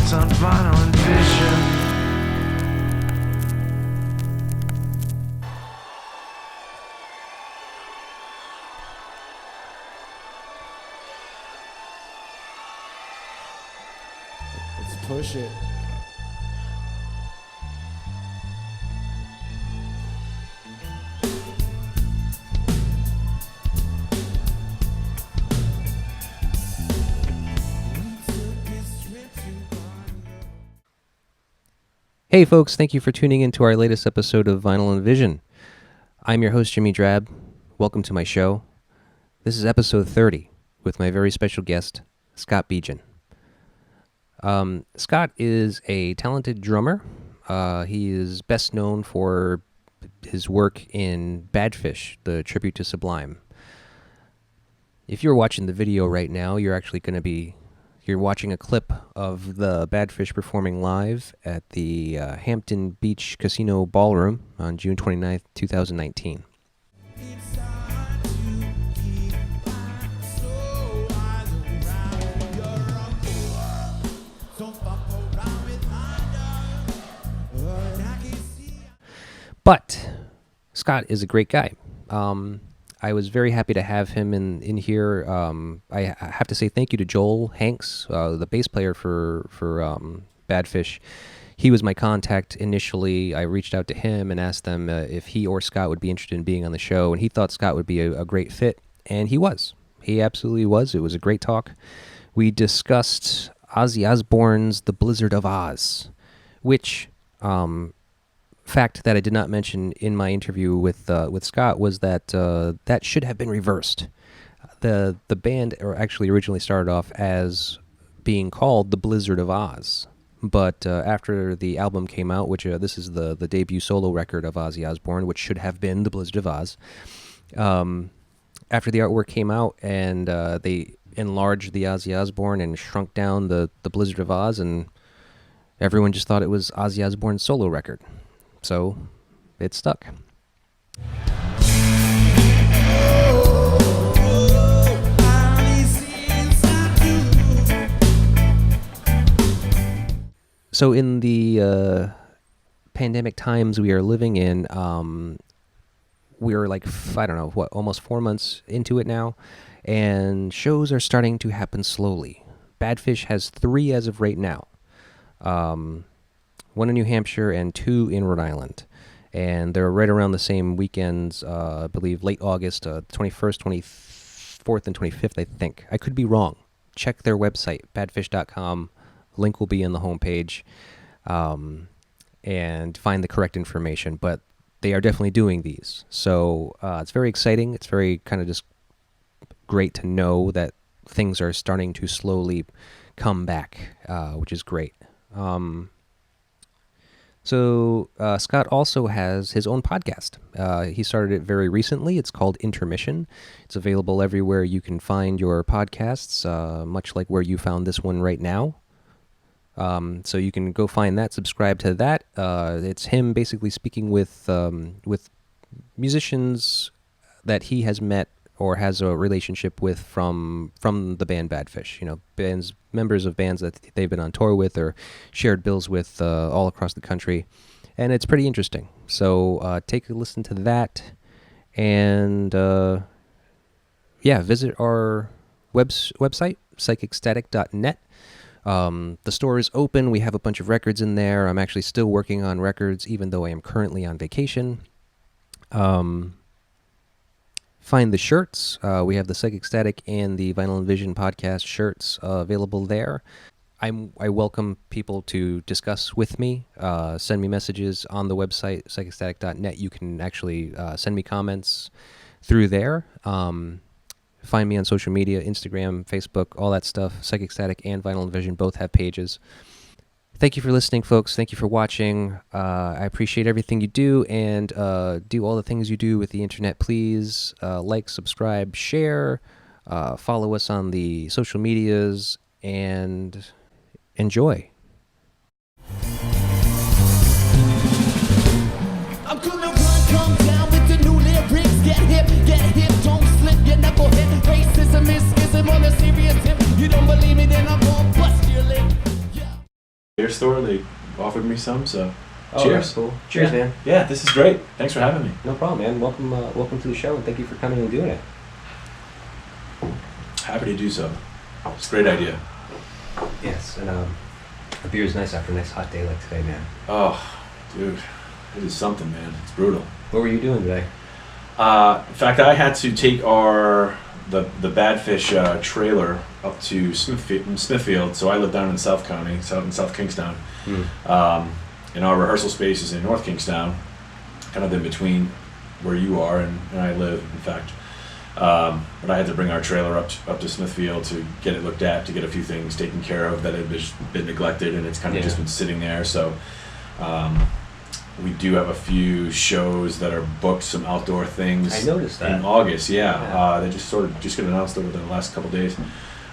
It's on vinyl and vision. Let's push it. Hey folks, thank you for tuning in to our latest episode of Vinyl and Vision. I'm your host, Jimmy Drab. Welcome to my show. This is episode 30 with my very special guest, Scott Bejan. Scott is a talented drummer. He is best known for his work in Badfish, the tribute to Sublime. If you're watching the video right now, you're watching a clip of the Badfish performing live at the Hampton Beach Casino Ballroom on June 29th, 2019. But Scott is a great guy. I was very happy to have him in here. I have to say thank you to Joel Hanks, the bass player for Badfish. He was my contact initially. I reached out to him and asked them if he or Scott would be interested in being on the show, and he thought Scott would be a great fit, and he was. He absolutely was. It was a great talk. We discussed Ozzy Osbourne's The Blizzard of Ozz, which... fact that I did not mention in my interview with Scott was that that should have been reversed. The band actually originally started off as being called The Blizzard of Ozz, but after the album came out, which this is the debut solo record of Ozzy Osbourne, which should have been The Blizzard of Ozz, after the artwork came out and they enlarged the Ozzy Osbourne and shrunk down the Blizzard of Ozz, and everyone just thought it was Ozzy Osbourne's solo record. So, it stuck. So in the pandemic times we are living in, we're like, almost 4 months into it now, and shows are starting to happen slowly. Badfish has 3 as of right now. 1 in New Hampshire and 2 in Rhode Island. And they're right around the same weekends, I believe late August, 21st, 24th, and 25th, I think. I could be wrong. Check their website, badfish.com. Link will be in the homepage, and find the correct information. But they are definitely doing these. So it's very exciting. It's very kind of just great to know that things are starting to slowly come back, which is great. So Scott also has his own podcast. He started it very recently. It's called Intermission. It's available everywhere you can find your podcasts, much like where you found this one right now. So you can go find that, subscribe to that. It's him basically speaking with musicians that he has met or has a relationship with from the band Badfish. You know, members of bands that they've been on tour with or shared bills with all across the country. And it's pretty interesting. So take a listen to that. And visit our website, psychicstatic.net. The store is open. We have a bunch of records in there. I'm actually still working on records, even though I am currently on vacation. Find the shirts. We have the Psychic Static and the Vinyl and Vision podcast shirts available there. I welcome people to discuss with me. Send me messages on the website, psychicstatic.net. You can actually send me comments through there. Find me on social media, Instagram, Facebook, all that stuff. Psychic Static and Vinyl and Vision both have pages. Thank you for listening, folks. Thank you for watching. I appreciate everything you do, and do all the things you do with the internet. Please like, subscribe, share, follow us on the social medias, and enjoy. I'm gonna come down with the new lyrics. Get hip, don't slip, your knucklehead. Racism is schism on a serious tip. You don't believe me, then I'm gonna bust your lip. beer store. They offered me some, so Oh, cheers. that's cool. Cheers, Yeah. man. Yeah, this is great. Thanks for having me. No problem, man. Welcome to the show, and thank you for coming and doing it. Happy to do so. It's a great idea. Yes, and a beer is nice after a nice hot day like today, man. Oh, dude, it is something, man. It's brutal. What were you doing today? In fact, I had to take the Badfish trailer up to Smithfield. So I live down in South County, in South Kingstown. And our rehearsal space is in North Kingstown, kind of in between where you are and I live, in fact. But I had to bring our trailer up to Smithfield to get it looked at, to get a few things taken care of that had been neglected, and it's kind of just been sitting there. So we do have a few shows that are booked, some outdoor things. I noticed that in August. Yeah. They just got announced over the last couple of days.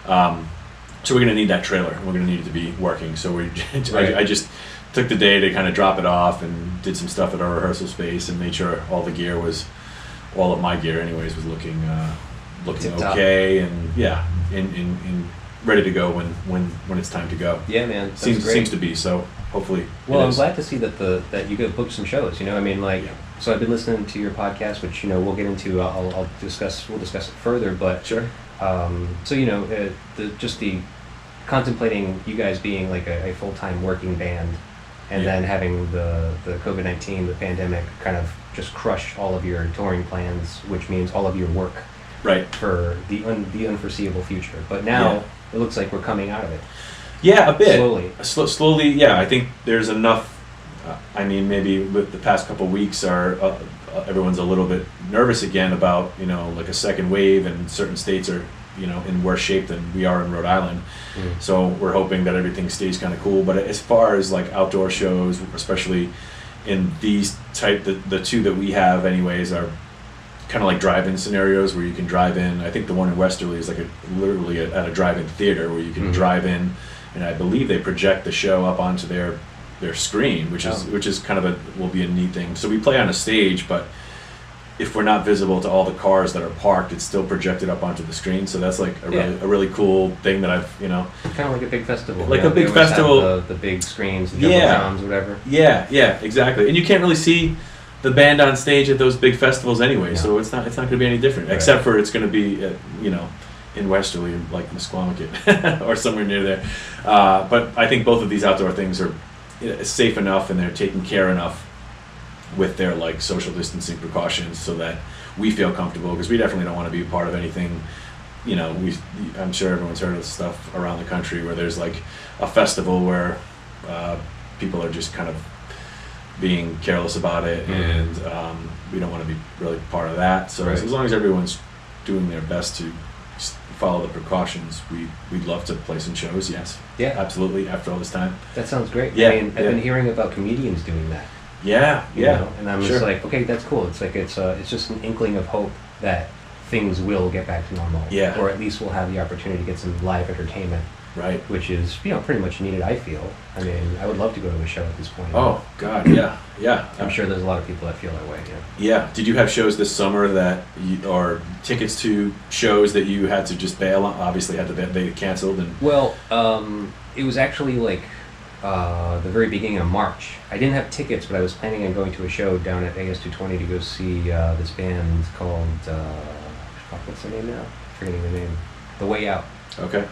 So we're gonna need that trailer. We're gonna need it to be working. So I just took the day to kind of drop it off and did some stuff at our rehearsal space and made sure all of my gear anyways was looking okay, and in ready to go when it's time to go. Yeah, man. That's Seems great. to be, so hopefully. Well, I'm glad to see that you get booked some shows. You know, I mean, so I've been listening to your podcast, which we'll get into. We'll discuss it further. But sure. So the contemplating you guys being like a full-time working band, and then having the COVID-19, the pandemic, kind of just crush all of your touring plans, which means all of your work for the unforeseeable future. But now it looks like we're coming out of it. Yeah, a bit. Slowly. Yeah, I think there's enough. Maybe with the past couple of weeks, everyone's a little bit nervous again about like a second wave, and certain states are in worse shape than we are in Rhode Island. So we're hoping that everything stays kind of cool. But as far as like outdoor shows, especially in these the two that we have anyways, are kind of like drive-in scenarios where you can drive in. I think the one in Westerly is like literally at a drive-in theater where you can drive in, and I believe they project the show up onto their screen, which is kind of will be a neat thing. So we play on a stage, but if we're not visible to all the cars that are parked, it's still projected up onto the screen. So that's like a really cool thing that I've kind of like a big festival. Like a big festival. The big screens, the jumbotrons, whatever. Yeah, exactly. And you can't really see the band on stage at those big festivals anyway, so it's not going to be any different, except for it's going to be in Westerly, like Musquamaket or somewhere near there. But I think both of these outdoor things are safe enough, and they're taken care enough with their like social distancing precautions, so that we feel comfortable, because we definitely don't want to be a part of anything. I'm sure everyone's heard of stuff around the country where there's like a festival where people are just kind of being careless about it, and we don't want to be really part of that. So as long as everyone's doing their best to follow the precautions, we'd love to play some shows. Yes, absolutely. After all this time, that sounds great. Yeah, I've been hearing about comedians doing that. Yeah. And I'm just like, okay, that's cool. It's like it's just an inkling of hope that things will get back to normal. Yeah. Or at least we'll have the opportunity to get some live entertainment. Right. Which is pretty much needed, I feel. I mean, I would love to go to a show at this point. Oh God, yeah. I'm sure there's a lot of people that feel that way. Yeah. Did you have shows this summer or tickets to shows that you had to just bail on? Obviously, they canceled and. Well, it was actually like the very beginning of March. I didn't have tickets, but I was planning on going to a show down at AS 220 to go see this band called what's the name now? Forgetting the name. The Way Out. Okay.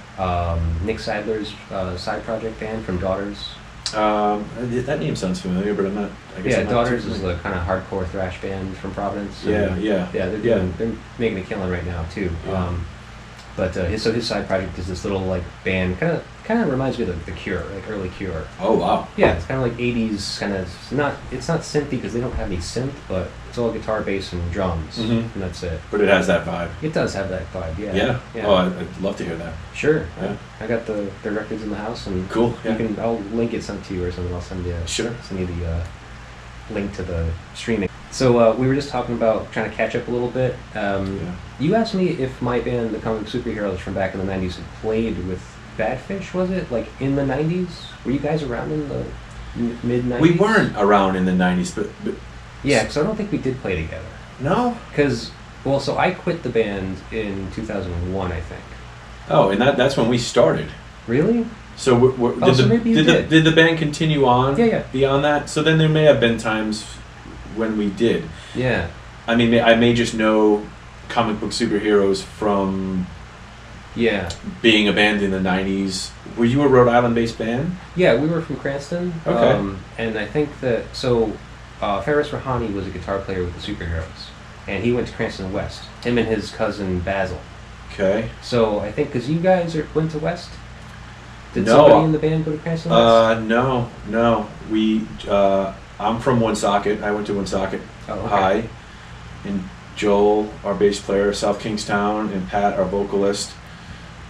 Nick Seidler's side project band from Daughters. That name sounds familiar, but I'm not. I guess I'm not Daughters too is the kind of hardcore thrash band from Providence. Yeah. They're making a killing right now too. Yeah. But his side project is this little like band, kind of reminds me of the Cure, like early Cure. Oh wow. Yeah, it's kind of like 80s, kind of it's not synthy because they don't have any synth, but it's all guitar, bass, and drums, and that's it. But it has that vibe. It does have that vibe, yeah. Oh, I'd love to hear that. Sure. Yeah. I got the records in the house, and cool. Yeah. I'll link it some to you or something. I'll send you the link to the streaming. So we were just talking about trying to catch up a little bit. You asked me if my band, the Comic Superheroes from back in the 90s, had played with Badfish, was it? Like in the 90s? Were you guys around in the mid-90s? We weren't around in the 90s, but yeah, because I don't think we did play together. No? Because, so I quit the band in 2001, I think. Oh, and that's when we started. Really? So maybe you did. did the band continue on? Yeah. Beyond that, so then there may have been times when we did. Yeah. I mean, I may just know comic book superheroes from being a band in the '90s. Were you a Rhode Island-based band? Yeah, we were from Cranston. Okay. And I think that Ferris Rahani was a guitar player with the Superheroes, and he went to Cranston West. Him and his cousin Basil. Okay. So I think because you guys went to West. Did No. somebody in the band go to Cranston West? No. We I'm from Woonsocket. I went to Woonsocket High, and Joel, our bass player, South Kingstown, and Pat, our vocalist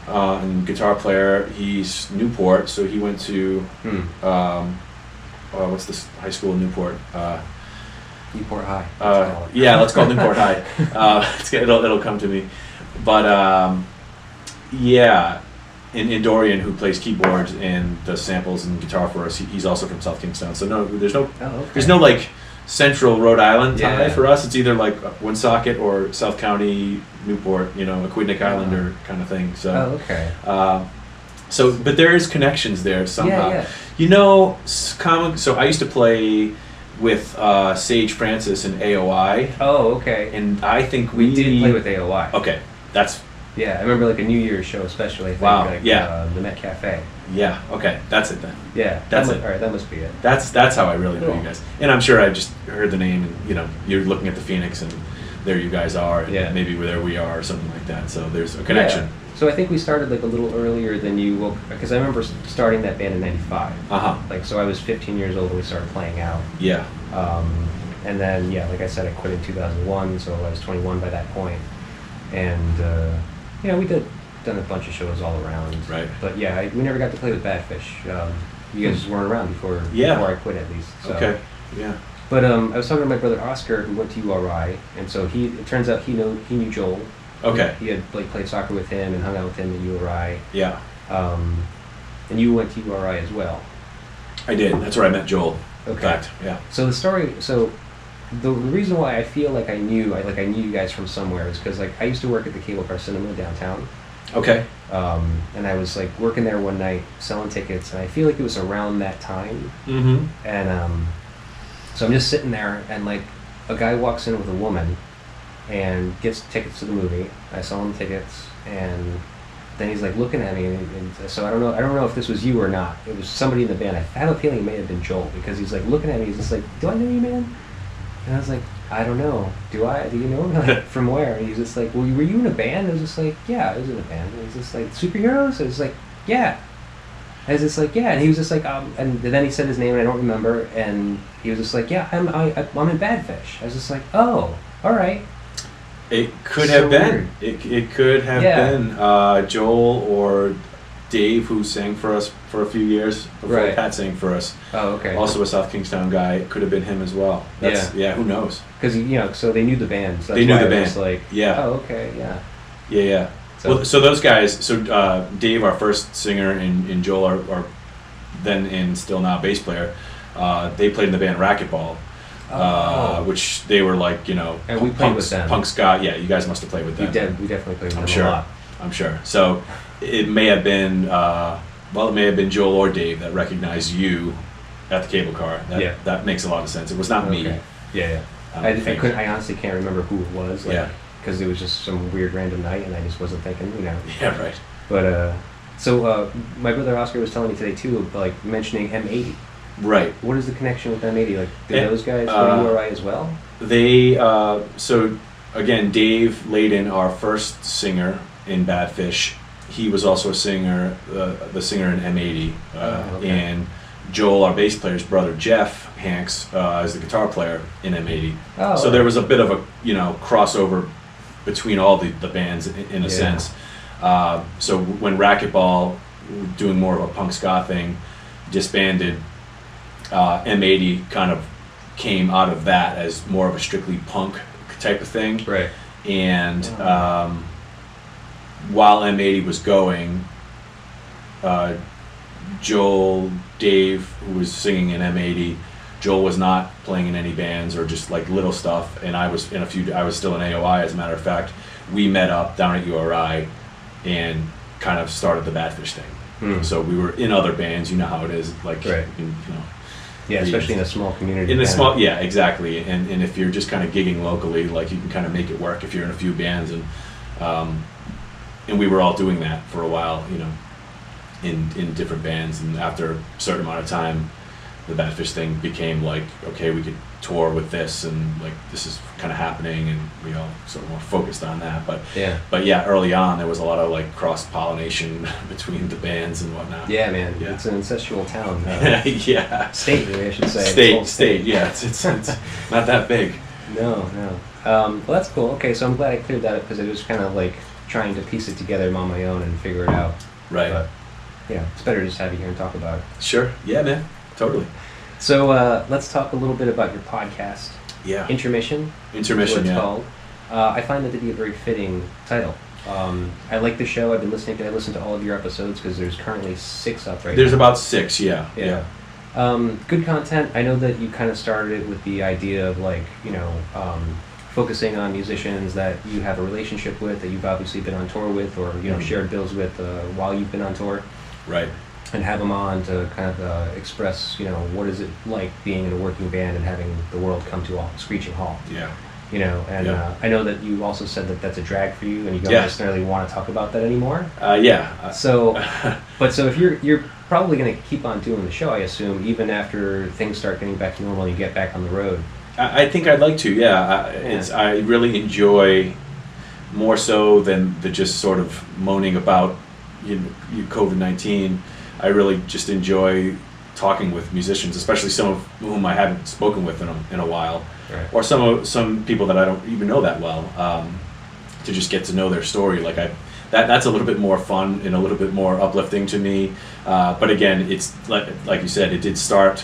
and guitar player, he's Newport, so he went to what's this high school in Newport? Newport High. Yeah, let's call it Newport High. It'll come to me, but in Dorian, who plays keyboards and does samples and guitar for us, he's also from South Kingstown. So there's no like central Rhode Island tie for us. It's either like Woonsocket or South County, Newport, Aquidneck Islander kind of thing. So but there is connections there somehow. So I used to play with Sage Francis and AOI. Oh, okay. And I think we did play with AOI. Okay, that's. Yeah, I remember like a New Year's show especially. I think, wow. Like, the Met Cafe. Yeah. Okay, that's it then. Yeah, that's it. All right, that must be it. That's how I really know you guys. And I'm sure I just heard the name, and you're looking at the Phoenix, and there you guys are, and maybe there we are, or something like that. So there's a connection. Yeah. So I think we started like a little earlier than you, because I remember starting that band in '95. Like, so I was 15 years old when we started playing out. Yeah. And then like I said, I quit in 2001, so I was 21 by that point, and. We done a bunch of shows all around. Right. But we never got to play with Badfish. You guys weren't around before I quit, at least. So. Okay. Yeah. But I was talking to my brother Oscar, who went to URI, and so it turns out he knew Joel. Okay. He had played soccer with him and hung out with him at URI. Yeah. And you went to URI as well. I did. That's where I met Joel. Okay. In fact, yeah. So the story. So the reason why I feel like I knew you guys from somewhere is because I used to work at the Cable Car Cinema downtown. Okay. And I was working there one night selling tickets, and I feel like it was around that time. Mm-hmm. And so I'm just sitting there, and a guy walks in with a woman, and gets tickets to the movie. I sell him tickets, and then he's looking at me, and so I don't know if this was you or not. It was somebody in the band. I have a feeling it may have been Joel, because he's looking at me. He's just do I know you, man? And I was I don't know. Do you know? From where? And he's just well, were you in a band? I was just yeah, I was in a band. And he's just Superheroes? I was yeah. I was just yeah. And he was just and then he said his name, and I don't remember. And he was just yeah, I'm in Badfish. I was just oh, all right. It could have been. It could have been Joel or Dave, who sang for us for a few years before Pat sang for us. Oh, okay. Also a South Kingstown guy. It could have been him as well. Yeah, who knows? Because so they knew the band. So they knew the band. Oh, okay, yeah. Yeah. So those guys. So Dave, our first singer, and Joel, our then and still now bass player. They played in the band Racquetball, which they were and we played with them. Punk ska. Yeah, you guys must have played with them. We definitely played with them a lot. I'm sure. So it may have been Joel or Dave that recognized you at the Cable Car. That makes a lot of sense. It was not me. Yeah. I honestly can't remember who it was. Because it was just some weird random night, and I just wasn't thinking, Yeah, right. But so my brother Oscar was telling me today too, of mentioning M80. Right. What is the connection with M80? Did those guys go to URI as well? They so again, Dave Layden, our first singer in Badfish, he was also a singer, the singer in M80, and Joel, our bass player's brother Jeff Hanks, is the guitar player in M80. So there was a bit of a crossover between all the bands in a sense. So when Racquetball, doing more of a punk ska thing, disbanded, M80 kind of came out of that as more of a strictly punk type of thing. Right. And while M80 was going, Joel, Dave, who was singing in M80, Joel was not playing in any bands or just little stuff, and I was I was still in AOI, as a matter of fact. We met up down at URI and kind of started the Badfish thing. So we were in other bands. You know how it is, like Right. you know. Yeah, especially in a small community. In a kinda. small, yeah, exactly. And if you're just kind of gigging locally, like you can kind of make it work if you're in a few bands, and we were all doing that for a while, you know, in different bands. And after a certain amount of time, the Badfish thing became like, okay, we could tour with this, and like this is kind of happening, and we all sort of more focused on that. But yeah, early on there was a lot of like cross pollination between the bands and whatnot. Yeah, man. Yeah. It's an incestual town. Yeah. State, really, I should say. State. Yeah, it's not that big. No. Well, that's cool. Okay, so I'm glad I cleared that up because it was kind of like trying to piece it together on my own and figure it out. Right. But yeah, it's better to just have you here and talk about it. Sure. Yeah, man. Totally. So let's talk a little bit about your podcast. Yeah. Intermission. Intermission, What it's yeah. called. I find that to be a very fitting title. I like the show. I've been listening to. I listened to all of your episodes because there's currently 6 up right now. There's about 6, yeah. Yeah. Good content. I know that you kind of started it with the idea of like, you know, focusing on musicians that you have a relationship with, that you've obviously been on tour with, or you know, shared bills with while you've been on tour, Right. and have them on to kind of express, you know, what is it like being in a working band and having the world come to a screeching halt. Yeah. You know, and Yeah. I know that you also said that that's a drag for you, and you don't Yeah. necessarily want to talk about that anymore. Yeah. So, so if you're probably going to keep on doing the show, I assume, even after things start getting back to normal and you get back on the road. I think I'd like to, yeah. I really enjoy, more so than the just sort of moaning about COVID-19, I really just enjoy talking with musicians, especially some of whom I haven't spoken with in a while, Right. or some people that I don't even know that well, to just get to know their story. Like that's a little bit more fun and a little bit more uplifting to me. But again, it's like you said, it did start.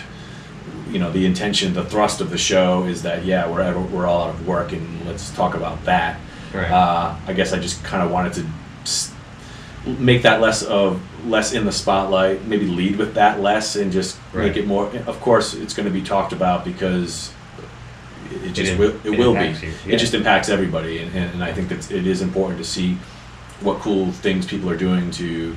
You know, the intention, the thrust of the show is that we're all out of work, and let's talk about that. Right. I guess I just kind of wanted to make that less in the spotlight, maybe lead with that less, and just make it more. Of course, it's going to be talked about because it will be. Yeah. It just impacts everybody, and I think that it is important to see what cool things people are doing to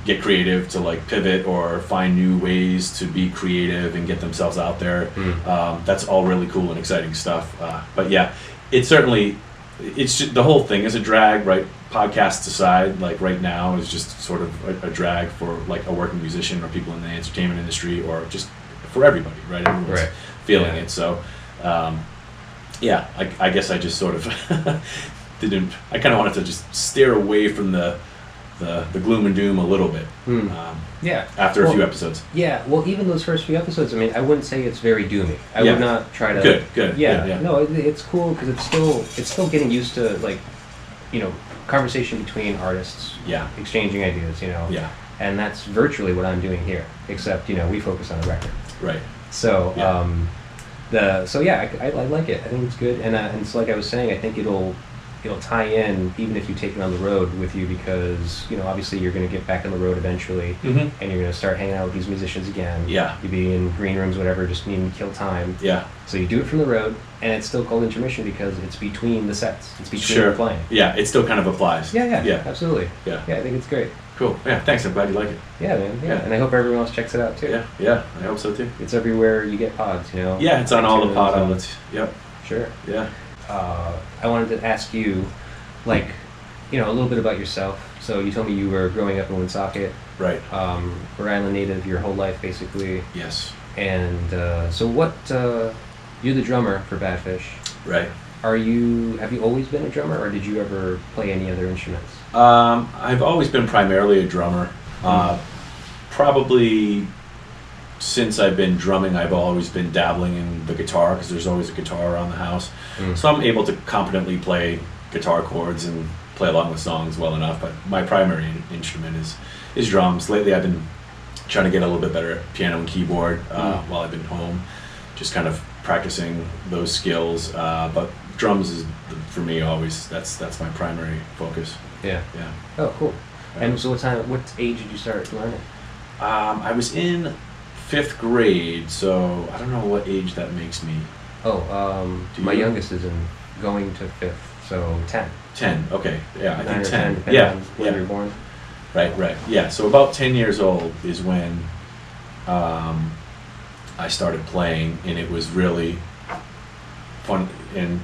get creative, to like pivot or find new ways to be creative and get themselves out there. That's all really cool and exciting stuff. But yeah, it's just, the whole thing is a drag, right? Podcasts aside, like right now is just sort of a drag for like a working musician or people in the entertainment industry, or just for everybody, right? Everyone's feeling it. So I guess I just sort of I kind of wanted to just steer away from the gloom and doom a little bit. After a few episodes. Yeah, well, even those first few episodes, I mean, I wouldn't say it's very doomy. I would not try to. Good. Yeah. No, it's cool because it's still getting used to, like, you know, conversation between artists. Yeah. Exchanging ideas, you know. Yeah. And that's virtually what I'm doing here, except, you know, we focus on the record. Right. So, Yeah. I like it. I think it's good, and it's like I was saying, I think it'll tie in even if you take it on the road with you, because, you know, obviously you're going to get back on the road eventually, and you're going to start hanging out with these musicians again. Yeah. You'll be in green rooms, whatever, just needing to kill time. Yeah. So you do it from the road, and it's still called intermission because it's between the sets. It's between the playing. Yeah, it still kind of applies. Yeah, absolutely. Yeah. Yeah, I think it's great. Cool. Yeah, thanks. I'm glad you like it. Yeah, man. Yeah. Yeah. And I hope everyone else checks it out too. Yeah, I hope so too. It's everywhere you get pods, you know. Yeah, it's on all the pod iTunes, outlets. Yep. Sure. Yeah. I wanted to ask you, like, you know, a little bit about yourself. So you told me you were growing up in Woonsocket, Right. Rhode Island native your whole life, basically. Yes. And so what? You're the drummer for Badfish. Right. Have you always been a drummer, or did you ever play any other instruments? I've always been primarily a drummer. Probably since I've been drumming, I've always been dabbling in the guitar, because there's always a guitar around the house. So I'm able to competently play guitar chords and play along with songs well enough, but my primary instrument is drums. Lately I've been trying to get a little bit better at piano and keyboard while I've been home, just kind of practicing those skills. But drums is, for me, always, that's my primary focus. Yeah. Yeah. Oh, cool. And so what age did you start learning? I was in 5th grade, so I don't know what age that makes me. My youngest is going to 5th, so 10. 10, okay. Yeah, I 9 think or 10. depending on when Yeah. you were born. Right. Yeah. So about 10 years old is when I started playing, and it was really fun. And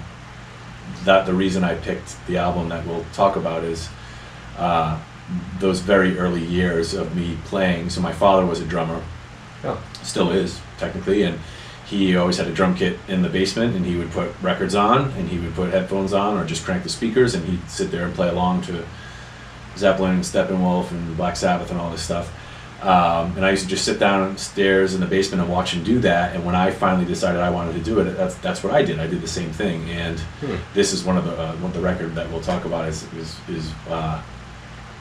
that the reason I picked the album that we'll talk about is those very early years of me playing. So my father was a drummer, still is technically, and he always had a drum kit in the basement, and he would put records on, and he would put headphones on, or just crank the speakers, and he'd sit there and play along to Zeppelin and Steppenwolf and Black Sabbath and all this stuff. And I used to just sit downstairs in the basement and watch him do that. And when I finally decided I wanted to do it, that's what I did. I did the same thing. And this is one of the record that we'll talk about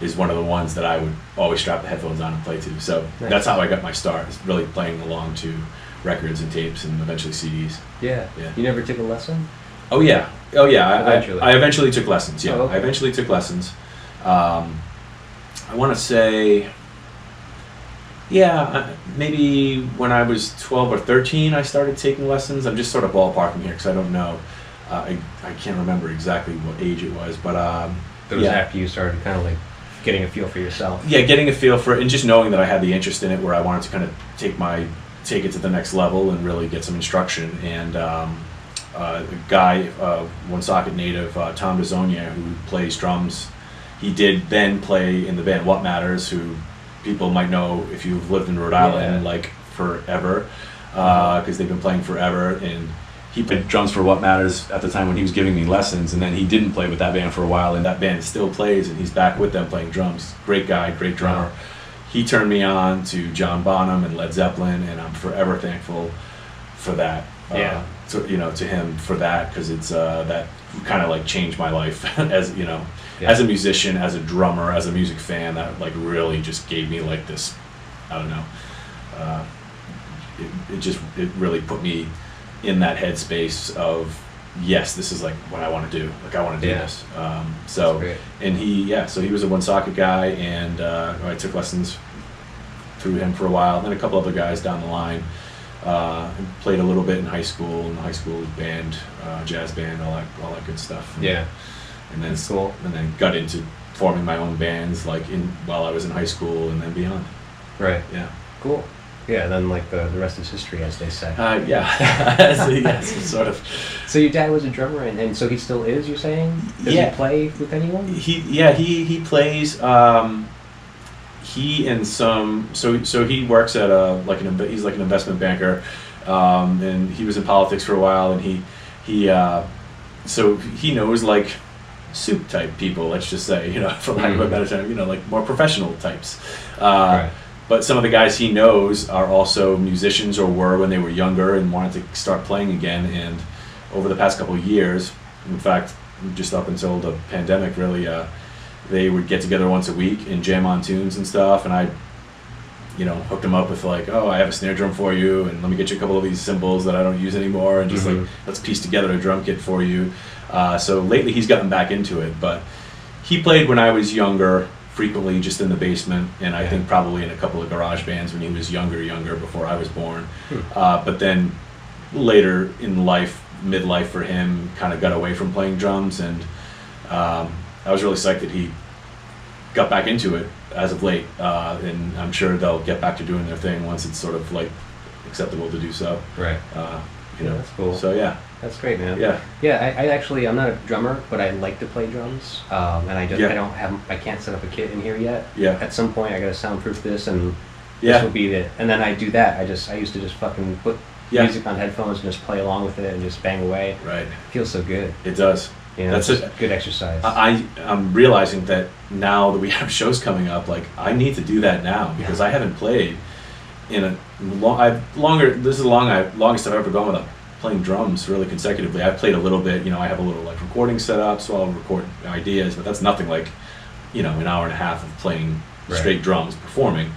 is one of the ones that I would always strap the headphones on and play to. So that's how I got my start. Is really playing along to records and tapes and eventually CDs. Yeah. You never took a lesson? Oh yeah. Eventually. I eventually took lessons. Yeah. Oh, okay. I eventually took lessons. I want to say. Yeah, maybe when I was 12 or 13, I started taking lessons. I'm just sort of ballparking here because I don't know. I can't remember exactly what age it was, but It was after you started kind of like getting a feel for yourself. Yeah, getting a feel for it and just knowing that I had the interest in it, where I wanted to kind of take it to the next level and really get some instruction. And a guy, Woonsocket native, Tom DeZonia, who plays drums, he did then play in the band What Matters, who people might know if you've lived in Rhode Island like forever, because they've been playing forever. And he played drums for What Matters at the time when he was giving me lessons, and then he didn't play with that band for a while, and that band still plays, and he's back with them playing drums. Great guy, great drummer. He turned me on to John Bonham and Led Zeppelin, and I'm forever thankful for that. To him for that, because it's that kind of like changed my life as as a musician, as a drummer, as a music fan. That like really just gave me like this, I don't know. It really put me in that headspace of yes, this is like what I want to do. Like I want to do this. And he was a Woonsocket guy, and I took lessons through him for a while. Then a couple other guys down the line. Played a little bit in high school, band, jazz band, all that good stuff. And then cool. And then got into forming my own bands while I was in high school and then beyond. Right. Yeah. Cool. Yeah, then like the rest is history, as they say. Sort of. So your dad was a drummer, and so he still is, you're saying? Does he play with anyone? He plays. He and some. So he works at he's like an investment banker, and he was in politics for a while, and so he knows like soup type people. Let's just say, for lack of a better term, like more professional types. Right. But some of the guys he knows are also musicians, or were when they were younger and wanted to start playing again. And over the past couple of years, in fact, just up until the pandemic, really, they would get together once a week and jam on tunes and stuff. And I, hooked them up with like, oh, I have a snare drum for you, and let me get you a couple of these cymbals that I don't use anymore, and just like, let's piece together a drum kit for you. So lately he's gotten back into it, but he played when I was younger, frequently just in the basement, and I think probably in a couple of garage bands when he was younger before I was born. But then later in life, midlife for him, kind of got away from playing drums, and I was really psyched that he got back into it as of late, and I'm sure they'll get back to doing their thing once it's sort of like acceptable to do so. Right. That's cool. So that's great, man. Yeah. I actually, I'm not a drummer, but I like to play drums, and I can't set up a kit in here yet. At some point I gotta soundproof this, and this will be it. And then I do that. I used to just fucking put music on headphones and just play along with it and just bang away. Right. It feels so good. It does. That's a good exercise. I'm realizing that now that we have shows coming up, like I need to do that now, because I haven't played in a this is the longest I've ever gone without playing drums really consecutively. I've played a little bit, I have a little like recording set up, so I'll record ideas, but that's nothing like, an hour and a half of playing straight drums, performing.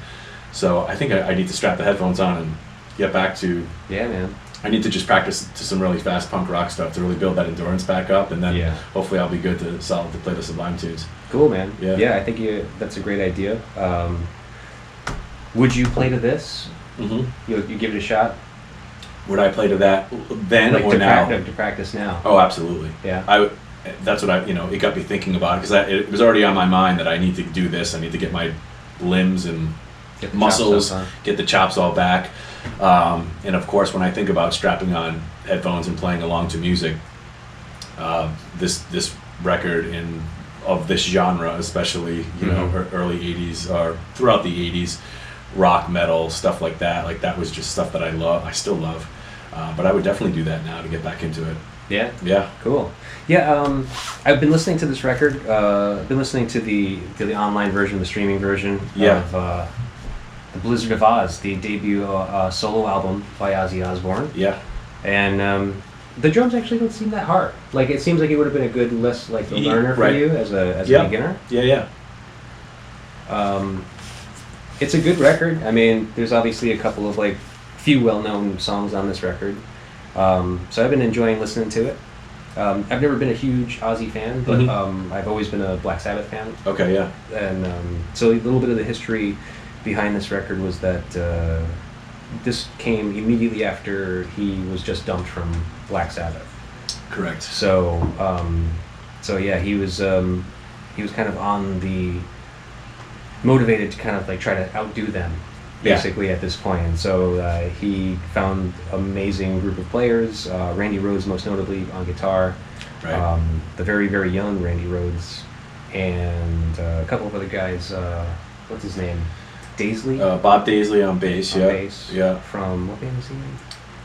So I think I need to strap the headphones on and get back to. Yeah, man. I need to just practice to some really fast punk rock stuff to really build that endurance back up, and then hopefully I'll be good to play the Sublime tunes. Cool, man. Yeah, I think that's a great idea. Would you play to this? Mm-hmm. You give it a shot? Would I play to that then or now? To practice now. Oh, absolutely. Yeah. that's what it got me thinking about it, because it was already on my mind that I need to do this. I need to get my limbs and muscles, get the chops all back. And of course, when I think about strapping on headphones and playing along to music, this record of this genre, especially early 80s or throughout the 80s, rock, metal, stuff like that was just stuff that I still love. But I would definitely do that now to get back into it. Yeah, cool. Yeah, I've been listening to this record. I've been listening to the online version, the streaming version of the Blizzard of Ozz, the debut solo album by Ozzy Osbourne. Yeah, and the drums actually don't seem that hard. Like, it seems like it would have been a good learner for you as a beginner. Yeah. It's a good record. I mean, there's obviously a couple of few well-known songs on this record. So I've been enjoying listening to it. I've never been a huge Ozzy fan, but I've always been a Black Sabbath fan. Okay, yeah. And so a little bit of the history behind this record was that this came immediately after he was just dumped from Black Sabbath. Correct. So yeah, he was kind of on the motivated to kind of try to outdo them, basically, at this point. And so he found amazing group of players, Randy Rhoads most notably on guitar, right. The very, very young Randy Rhoads, and a couple of other guys, what's his name? Daisley? Bob Daisley on bass, yeah. From, what band was he in?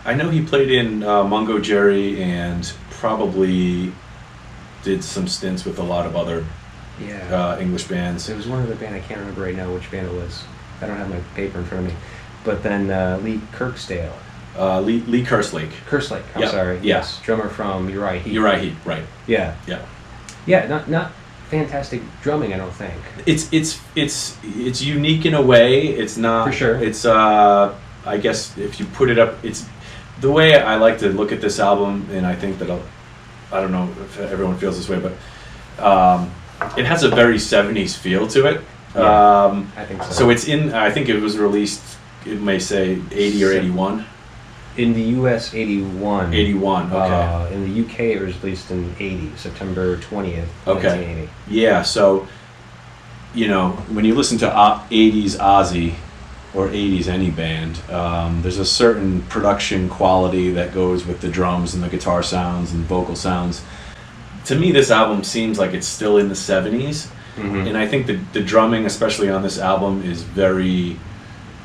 I know he played in Mungo Jerry and probably did some stints with a lot of other English bands. There was one other band, I can't remember right now which band it was. I don't have my paper in front of me. But then Lee Kirkstale. Lee Kerslake. Kerslake, I'm sorry. Yes, drummer from Uriah Heep. Uriah Heep, right. Yeah. Yeah, not fantastic drumming, I don't think. It's unique in a way. It's not... For sure. It's, I guess, if you put it up... It's the way I like to look at this album, and I think that I don't know if everyone feels this way, but it has a very 70s feel to it. I think so. So it's in... I think it was released, it may say 80 or 81. In the U.S., 81. 81, okay. In the U.K., it was released in 80, September 20th, 1980. Yeah, so, when you listen to 80s Ozzy, or 80s any band, there's a certain production quality that goes with the drums and the guitar sounds and vocal sounds. To me, this album seems like it's still in the 70s, and I think the drumming, especially on this album, is very...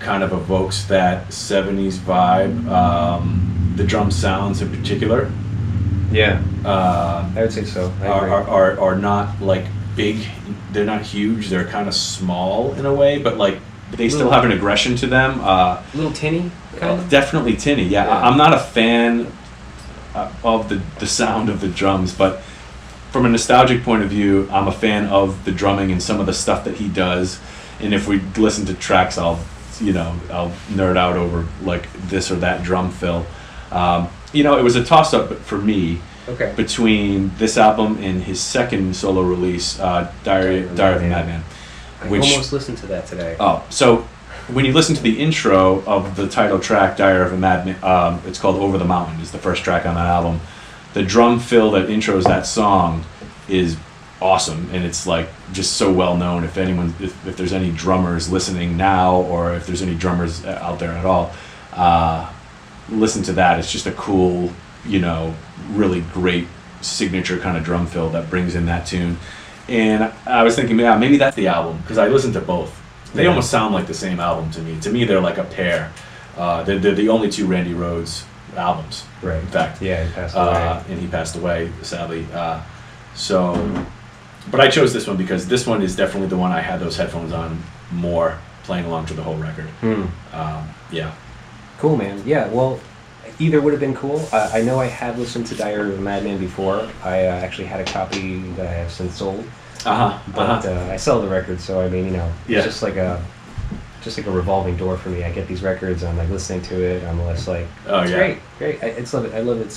kind of evokes that 70s vibe. The drum sounds in particular, I would say so. are not big. They're not huge. They're kind of small in a way, but they still have an aggression to them. A little tinny, kind of. Definitely tinny. Yeah. I'm not a fan of the sound of the drums, but from a nostalgic point of view, I'm a fan of the drumming and some of the stuff that he does. And if we listen to tracks, I'll nerd out over this or that drum fill. It was a toss-up for me between this album and his second solo release, Diary of a Madman. I almost listened to that today. Oh, so when you listen to the intro of the title track, Diary of a Madman, it's called Over the Mountain, is the first track on that album. The drum fill that intros that song is awesome, and it's just so well known. If there's any drummers listening now, or if there's any drummers out there at all, listen to that. It's just a cool, really great signature kind of drum fill that brings in that tune. And I was thinking, maybe that's the album, because I listened to both. They almost sound like the same album to me. To me, they're like a pair. They're the only two Randy Rhoads albums. Right. In fact. Yeah, he passed away. And he passed away, sadly. But I chose this one because this one is definitely the one I had those headphones on more, playing along to the whole record. Yeah. Cool, man. Yeah, well, either would have been cool. I know I have listened to Diary of a Madman before. I actually had a copy that I have since sold. But I sell the record, so I mean, it's just like a revolving door for me. I get these records, I'm listening to it, I'm less great. I love it.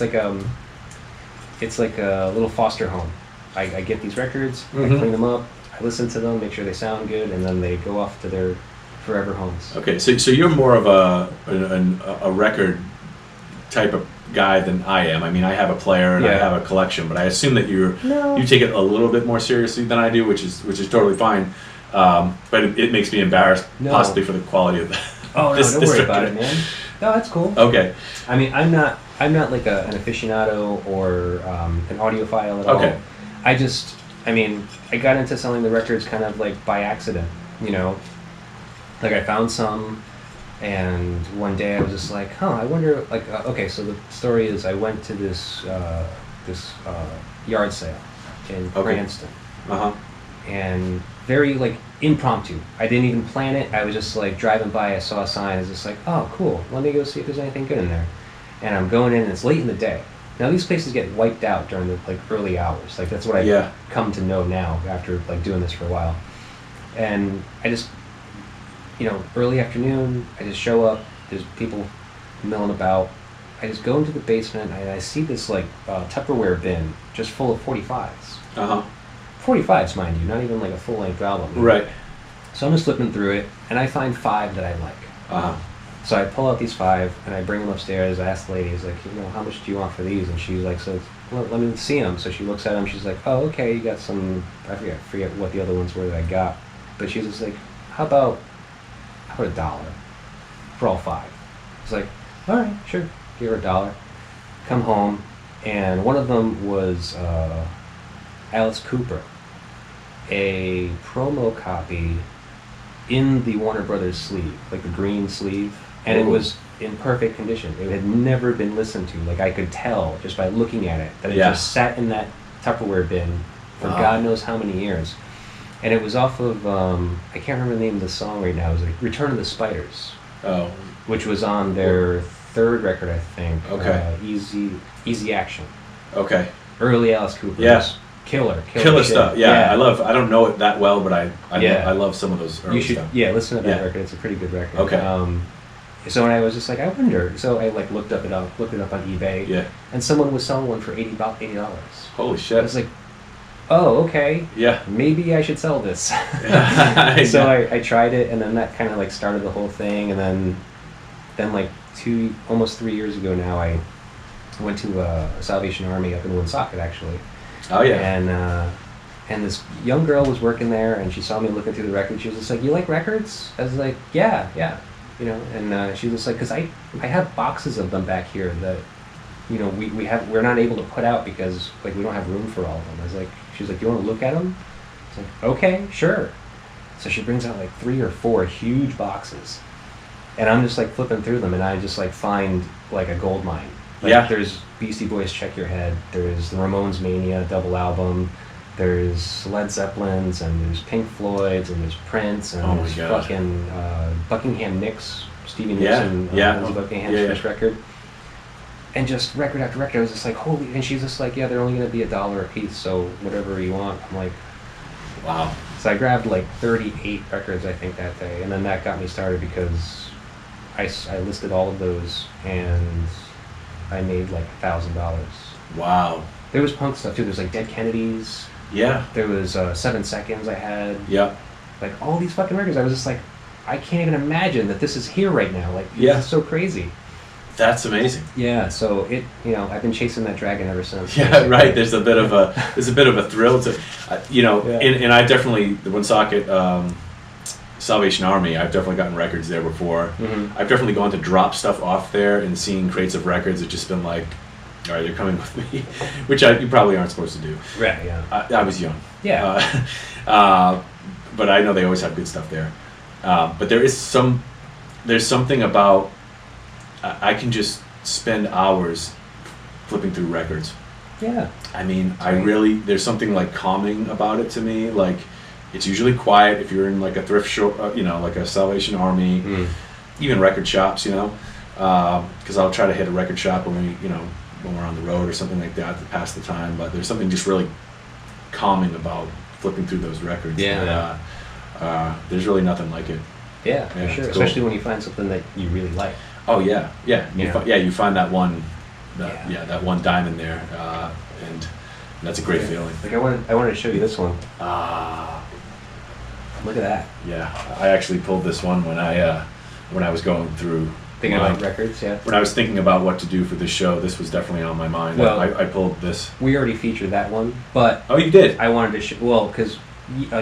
It's like a little foster home. I get these records, I clean them up, I listen to them, make sure they sound good, and then they go off to their forever homes. Okay, so you're more of a record type of guy than I am. I mean, I have a player and I have a collection, but I assume that you take it a little bit more seriously than I do, which is totally fine. But it makes me embarrassed, possibly for the quality of the. Oh no, don't worry about it, man. No, that's cool. Okay. I mean, I'm not like an aficionado or an audiophile at all. Okay. I got into selling the records kind of like by accident, you know. Like I found some, and one day I was just like, I wonder, like, okay, so the story is I went to this yard sale in Cranston. And very, like, impromptu. I didn't even plan it. I was just, like, driving by, I saw a sign, I was just like, oh, cool, let me go see if there's anything good in there. And I'm going in, and it's late in the day. Now, these places get wiped out during the, like, early hours. Like, that's what I've come to know now after, like, doing this for a while. And I just, early afternoon, I just show up, there's people milling about. I just go into the basement, and I see this, like, Tupperware bin just full of 45s. 45s, mind you, not even, like, a full-length album. Right. So I'm just flipping through it, and I find 5 that I like. So I pull out these 5, and I bring them upstairs. I ask the lady, like, how much do you want for these? And she's like, well, let me see them. So she looks at them. She's like, oh, okay, you got some. I forget what the other ones were that I got. But she was just like, how about $1 for all 5? It's like, all right, sure, give her $1. Come home, and one of them was Alice Cooper, a promo copy in the Warner Brothers sleeve, like the green sleeve. And it was in perfect condition. It had never been listened to. Like, I could tell just by looking at it that it just sat in that Tupperware bin for God knows how many years. And it was off of, I can't remember the name of the song right now. It was like Return of the Spiders. Oh. Which was on their 3rd record, I think. Okay. Easy Action. Okay. Early Alice Cooper. Yes. Killer stuff. Yeah, I don't know it that well, but I love some of those early stuff. Yeah, listen to that record. It's a pretty good record. Okay. So when I was just like, I wonder. So I like looked it up on eBay. Yeah. And someone was selling one for $80. Holy shit! I was like, oh, okay. Yeah. Maybe I should sell this. So I tried it, and then that kind of like started the whole thing, and then like almost 3 years ago now, I went to a Salvation Army up in Woonsocket actually. Oh yeah. And this young girl was working there, and she saw me looking through the records. She was just like, "You like records?" I was like, "Yeah." And she was just like, "Cause I have boxes of them back here that, we're not able to put out because like we don't have room for all of them." I was like, "She's like, you want to look at them?" I was like, "Okay, sure." So she brings out like 3 or 4 huge boxes, and I'm just like flipping through them, and I just like find like a gold mine. Like, there's Beastie Boys' Check Your Head, there's the Ramones Mania double album, there's Led Zeppelin's, and there's Pink Floyd's, and there's Prince, and there's fucking Buckingham Nicks, Stevie Nicks, and Buckingham's first record. And just record after record, I was just like, holy, and she's just like, yeah, they're only going to be $1 a piece, so whatever you want. I'm like, wow. So I grabbed like 38 records, I think, that day, and then that got me started because I listed all of those, and I made like $1,000. Wow. There was punk stuff too. There's like Dead Kennedys. Yeah. There was 7 Seconds I had. Yeah. Like all these fucking records. I was just like, I can't even imagine that this is here right now. Like, it's so crazy. That's amazing. Yeah. So I've been chasing that dragon ever since. Yeah. Right. There's a bit of a thrill to, and I definitely the Woonsocket Salvation Army. I've definitely gotten records there before. Mm-hmm. I've definitely gone to drop stuff off there and seeing crates of records. It's just been like, all right, you're coming with me, which you probably aren't supposed to do. Right. Yeah. I was young. Yeah. But I know they always have good stuff there. But there's something about I can just spend hours flipping through records. Yeah. I mean, there's something like calming about it to me. Like, it's usually quiet if you're in like a thrift shop, like a Salvation Army, even record shops, because I'll try to hit a record shop when we're on the road or something like that to pass the time. But there's something just really calming about flipping through those records. Yeah. And, there's really nothing like it. Yeah, for sure. Especially when you find something that you really like. Oh yeah. You find that one, that one diamond there, and that's a great feeling. Like I wanted to show you this one. Look at that. Yeah, I actually pulled this one when I was going through Thinking about records, yeah. When I was thinking about what to do for this show, this was definitely on my mind. Well, I pulled this. We already featured that one, but oh, you did. I wanted to because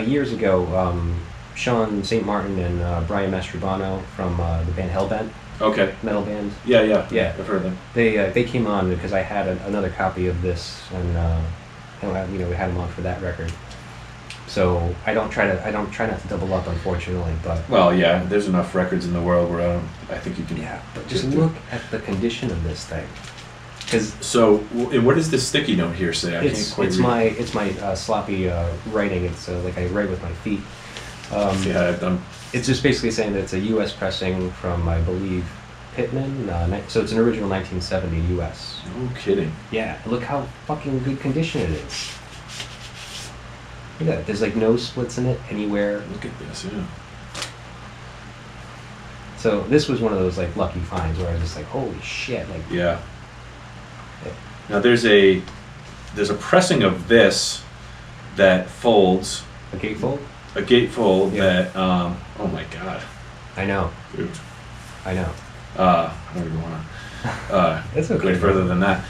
years ago, Sean St. Martin and Brian Mastrobano from the band Hellbent. Okay. Metal band. Yeah. I've heard them. They came on because I had another copy of this, and we had them on for that record. So I don't try not to double up, unfortunately. But well, yeah, there's enough records in the world where I think you can. Yeah, but just look at the condition of this thing. So, what does this sticky note here say? I can't quite read. It's my sloppy writing. It's like I write with my feet. Yeah, I've done. It's just basically saying that it's a U.S. pressing from, I believe, Pittman. So it's an original 1970 U.S. No kidding. Yeah, look how fucking good condition it is. Look at that. There's like no splits in it anywhere. Look at this, yeah. So this was one of those like lucky finds where I was just like, holy shit! Like yeah. Now there's a pressing of this that folds. A gatefold. A gatefold that. Oh my god. I know. Dude. I know. I don't even want to it's okay, go any further than that.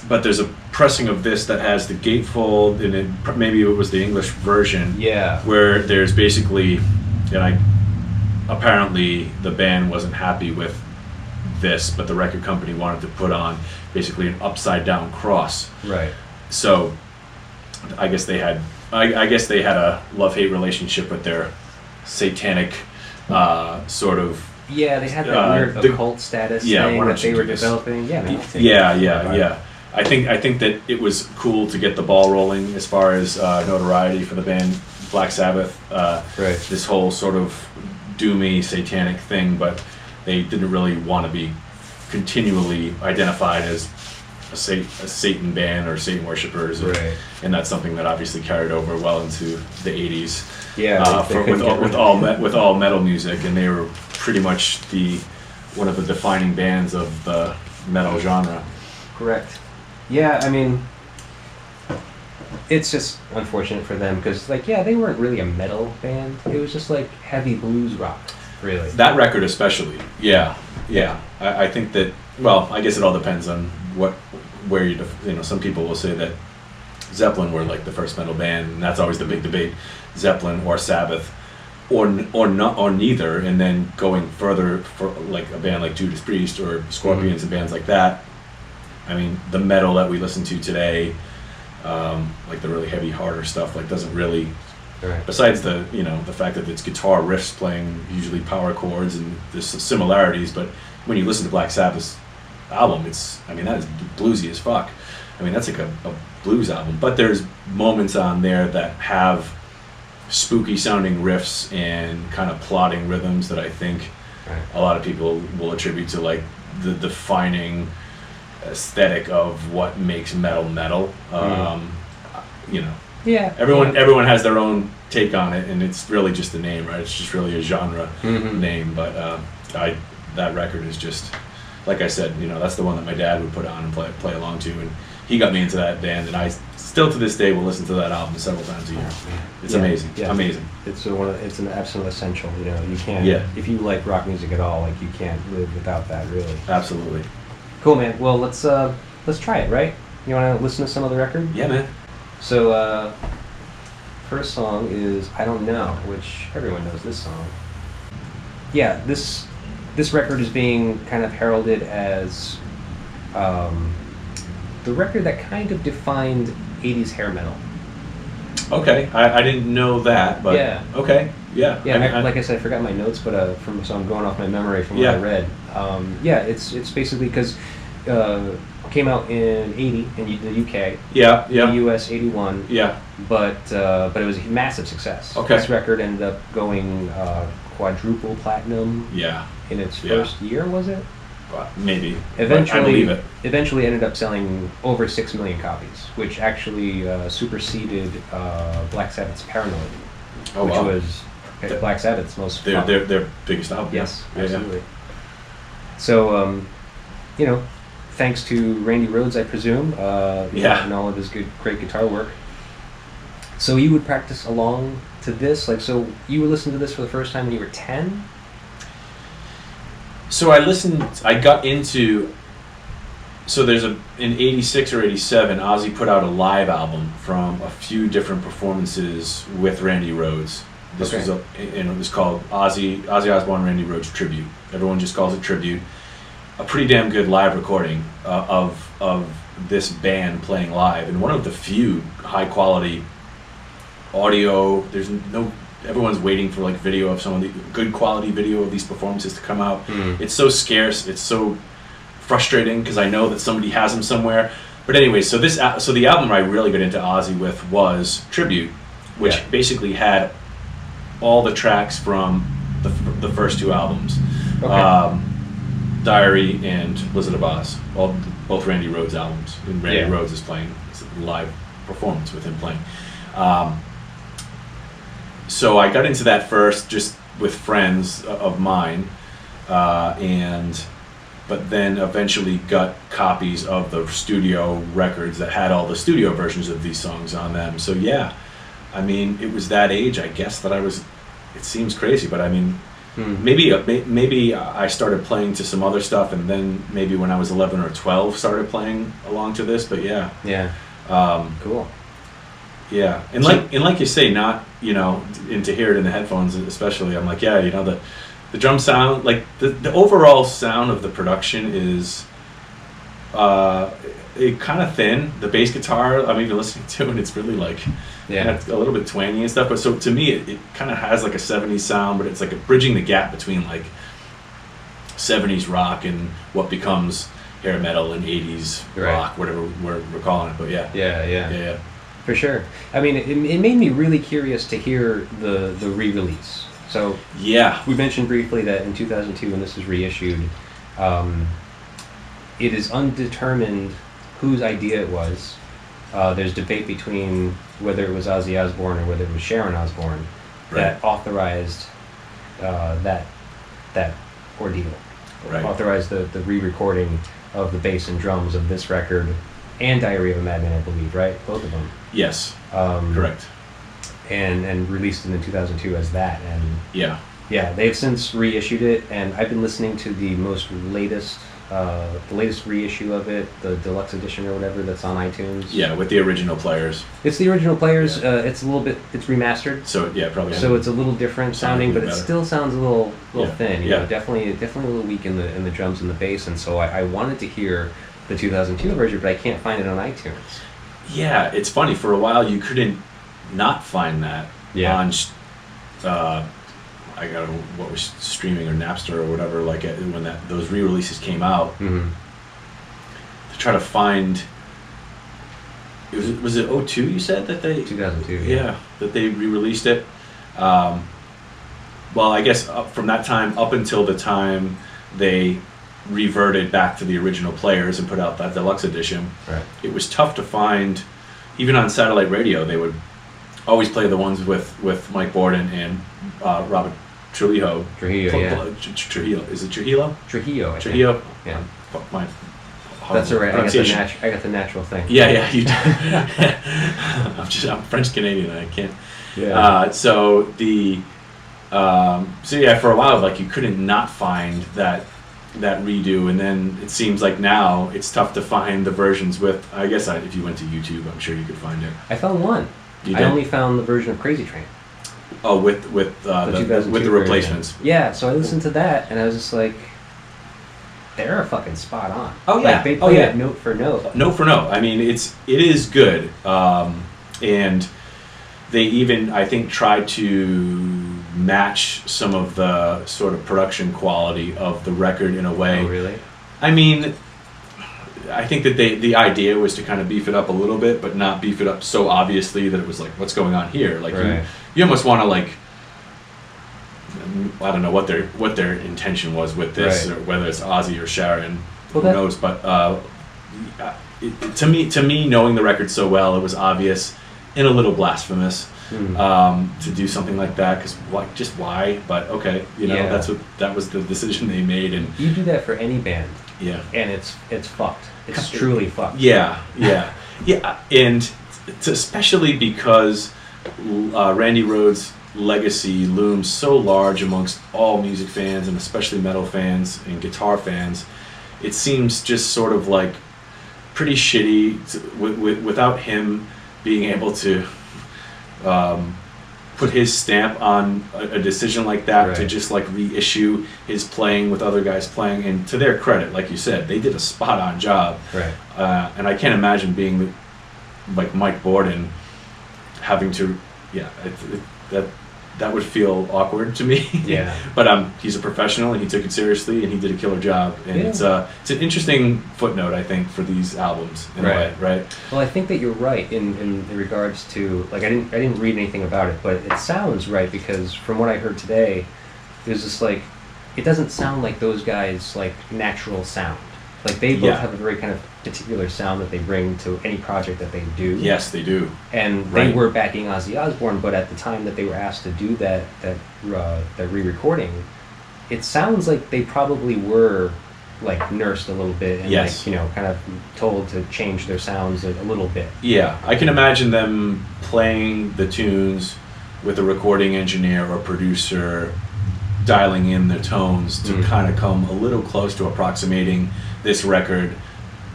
But there's a pressing of this that has the gatefold, and maybe it was the English version. Yeah. Where there's basically, apparently the band wasn't happy with this, but the record company wanted to put on basically an upside down cross. Right. So, I guess they had a love-hate relationship with their satanic sort of. Yeah, they had that weird occult status thing that they were developing. Yeah, man, yeah. I think that it was cool to get the ball rolling as far as notoriety for the band Black Sabbath. Right. This whole sort of doomy satanic thing, but they didn't really want to be continually identified as a Satan band or Satan worshippers, right? And that's something that obviously carried over well into the '80s. Yeah, with all metal music, and they were pretty much one of the defining bands of the metal genre. Correct. Yeah, I mean, it's just unfortunate for them because, they weren't really a metal band. It was just like heavy blues rock, really. That record, especially. Yeah. I think that. Well, I guess it all depends on where you. Some people will say that Zeppelin were like the first metal band, and that's always the big debate: Zeppelin or Sabbath, or neither. And then going further for like a band like Judas Priest or Scorpions and bands like that. I mean, the metal that we listen to today, like the really heavy, harder stuff, doesn't really. Right. Besides the fact that it's guitar riffs playing usually power chords and there's some similarities, but when you listen to Black Sabbath's album, that is bluesy as fuck. I mean, that's like a blues album, but there's moments on there that have spooky sounding riffs and kind of plodding rhythms that I think a lot of people will attribute to like the defining aesthetic of what makes metal. Yeah. Everyone has their own take on it, and it's really just a name, right? It's just really a genre name. But that record is just, like I said, that's the one that my dad would put on and play along to, and he got me into that band, and I still to this day will listen to that album several times a year. It's amazing. Yeah. Amazing. It's an absolute essential. You can't. Yeah. If you like rock music at all, you can't live without that, really. Absolutely. Cool, man. Well, let's try it, right? You want to listen to some of the record? Yeah, man. So, first song is I Don't Know, which everyone knows this song. Yeah, this record is being kind of heralded as the record that kind of defined 80s hair metal. Okay, I didn't know that, but yeah. Okay, yeah. Yeah, like I said, I forgot my notes, but so I'm going off my memory from what I read. It's basically because came out in '80 in the UK. Yeah. In the US '81. Yeah. But it was a massive success. Okay. This record ended up going quadruple platinum. Yeah. In its first year, was it? Maybe. Eventually, I believe it. Eventually ended up selling over 6 million copies, which actually superseded Black Sabbath's Paranoid, which was Black Sabbath's most their biggest album. Yes, absolutely. Yeah. So, thanks to Randy Rhoads, I presume, and all of his great guitar work. So you would practice along to this, so you were listening to this for the first time when you were 10? So I got into. So there's in '86 or '87, Ozzy put out a live album from a few different performances with Randy Rhoads. This was and it was called Ozzy Osbourne Randy Rhoads Tribute. Everyone just calls it Tribute. A pretty damn good live recording of this band playing live, and one of the few high quality audio. There's no. Everyone's waiting for like video of some of the good quality video of these performances to come out. It's so scarce. It's so frustrating because I know that somebody has them somewhere. But anyway, so the album I really got into Ozzy with was Tribute, which basically had all the tracks from the first two albums, Diary and Blizzard of Ozz, both Randy Rhoads albums. And Randy Rhoads is playing. It's a live performance with him playing. So I got into that first, just with friends of mine, but then eventually got copies of the studio records that had all the studio versions of these songs on them. So yeah, I mean, it was that age, I guess, that I was. It seems crazy, but I mean, maybe I started playing to some other stuff, and then maybe when I was 11 or 12 started playing along to this. But yeah, cool. Yeah, and like you say, not and to hear it in the headphones especially, I'm like, the drum sound, like the overall sound of the production is it kind of thin. The bass guitar I'm even listening to, and it's really like it's a little bit twangy and stuff. But so to me, it kind of has like a 70s sound, but it's like bridging the gap between like 70s rock and what becomes hair metal and 80s rock, whatever we're calling it. But yeah. For sure. I mean, it made me really curious to hear the re-release. So we mentioned briefly that in 2002, when this was reissued, it is undetermined whose idea it was. There's debate between whether it was Ozzy Osbourne or whether it was Sharon Osbourne that authorized that ordeal. Authorized the re-recording of the bass and drums of this record and Diary of a Madman, I believe, right? Both of them. Yes. Correct. And released it in 2002 as that, and yeah, they've since reissued it, and I've been listening to the latest reissue of it, the deluxe edition or whatever that's on iTunes. Yeah, with the original players. It's the original players. It's a little bit. It's remastered. So probably. So it's a little different sounding, but it still sounds a little thin. You know, definitely a little weak in the drums and the bass, and so I wanted to hear the 2002 version, but I can't find it on iTunes. Yeah, it's funny. For a while, you couldn't not find that on. I got what was streaming or Napster or whatever. Like when those re-releases came out, to try to find. Was it 02? You said that they 2002. Yeah, that they re-released it. Well, I guess from that time up until the time they reverted back to the original players and put out that deluxe edition. Right. It was tough to find, even on satellite radio. They would always play the ones with Mike Borden and Robert Trujillo. Trujillo. Is it Trujillo? Trujillo. Trujillo. Yeah. That's all right. I got the natural thing. Yeah. You do. I'm French Canadian. I can't. Yeah. So for a while, like you couldn't not find that redo, and then it seems like now it's tough to find the versions with. I guess if you went to YouTube, I'm sure you could find it. I found one. I only found the version of Crazy Train. Oh, with the replacements. Version. Yeah, so I listened to that, and I was just like, they're fucking spot on. Oh yeah, like, they play it note for note. Note for note. I mean, it is good, and they even, I think, tried to match some of the sort of production quality of the record in a way. Oh, really? I mean, I think that the idea was to kind of beef it up a little bit, but not beef it up so obviously that it was like, what's going on here? Like you almost want to like, I don't know what their intention was with this, or whether it's Ozzy or Sharon, who knows? But to me, knowing the record so well, it was obvious and a little blasphemous. To do something like that, because just why? But okay, that was the decision they made, and you do that for any band, and it's fucked. It's truly fucked. Yeah, and especially because Randy Rhoads legacy looms so large amongst all music fans, and especially metal fans and guitar fans, it seems just sort of like pretty shitty without him being able to put his stamp on a decision like that, right, to just like reissue his playing with other guys playing. And to their credit, like you said, they did a spot on job, right. And I can't imagine being like Mike Borden having to, that would feel awkward to me. Yeah. But he's a professional, and he took it seriously, and he did a killer job. And it's an interesting footnote, I think, for these albums in a way, right? Well, I think that you're right in regards to, like, I didn't read anything about it, but it sounds right, because from what I heard today, there's this, like, it doesn't sound like those guys' like natural sound. Like, they both have a very kind of particular sound that they bring to any project that they do. Yes, they do. And they were backing Ozzy Osbourne, but at the time that they were asked to do that re-recording, it sounds like they probably were, like, nursed a little bit and, like, you know, kind of told to change their sounds a little bit. Yeah, I can imagine them playing the tunes with a recording engineer or producer, dialing in the tones to kind of come a little close to approximating this record,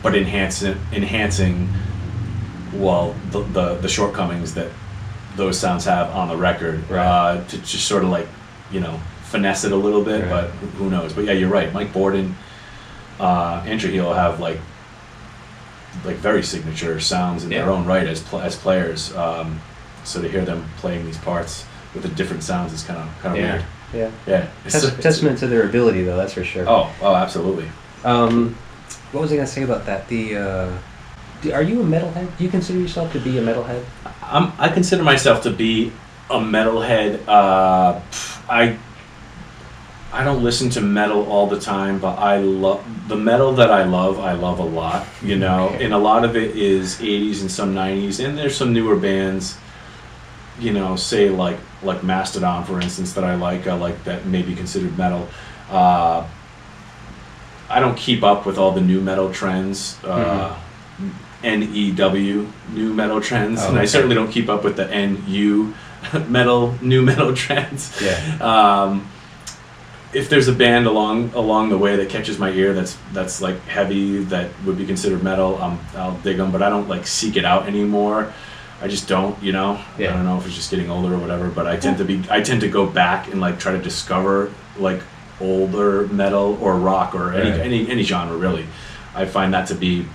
but enhancing well the shortcomings that those sounds have on the record, to just sort of, like, you know, finesse it a little bit, but who knows. But yeah, you're right. Mike Borden, Andrew Heel have like very signature sounds in their own right as players. So to hear them playing these parts with the different sounds is kind of weird. Yeah. Testament to their ability, though. That's for sure. Oh, absolutely. What was I going to say about that? Are you a metalhead? Do you consider yourself to be a metalhead? I consider myself to be a metalhead. I don't listen to metal all the time, but I love the metal that I love a lot, you know, and a lot of it is 80s and some 90s, and there's some newer bands, you know, say like Mastodon, for instance, that I like that may be considered metal. I don't keep up with all the new metal trends, NEW, new metal trends, and I certainly don't keep up with the NU new metal trends. Yeah. If there's a band along the way that catches my ear, that's like heavy, that would be considered metal, I'll dig them, but I don't like seek it out anymore. I just don't, you know. Yeah. I don't know if it's just getting older or whatever, but I tend to go back and like try to discover like older metal or rock or any genre really. I find that to be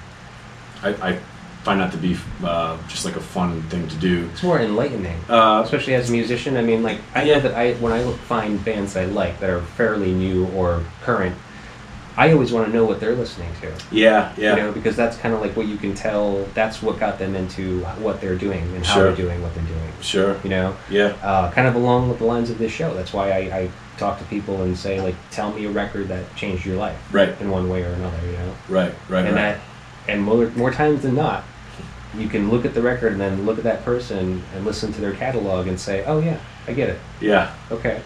just like a fun thing to do. It's more enlightening, especially as a musician. I mean, like, I know that when I find bands I like that are fairly new or current, I always want to know what they're listening to. Yeah. You know, because that's kind of like what you can tell. That's what got them into what they're doing and how they're doing what they're doing. Sure. You know. Yeah. Kind of along with the lines of this show. That's why I talk to people and say, like, tell me a record that changed your life. Right. In one way or another. You know. Right. And more times than not, you can look at the record and then look at that person and listen to their catalog and say, oh yeah, I get it. Yeah. Okay.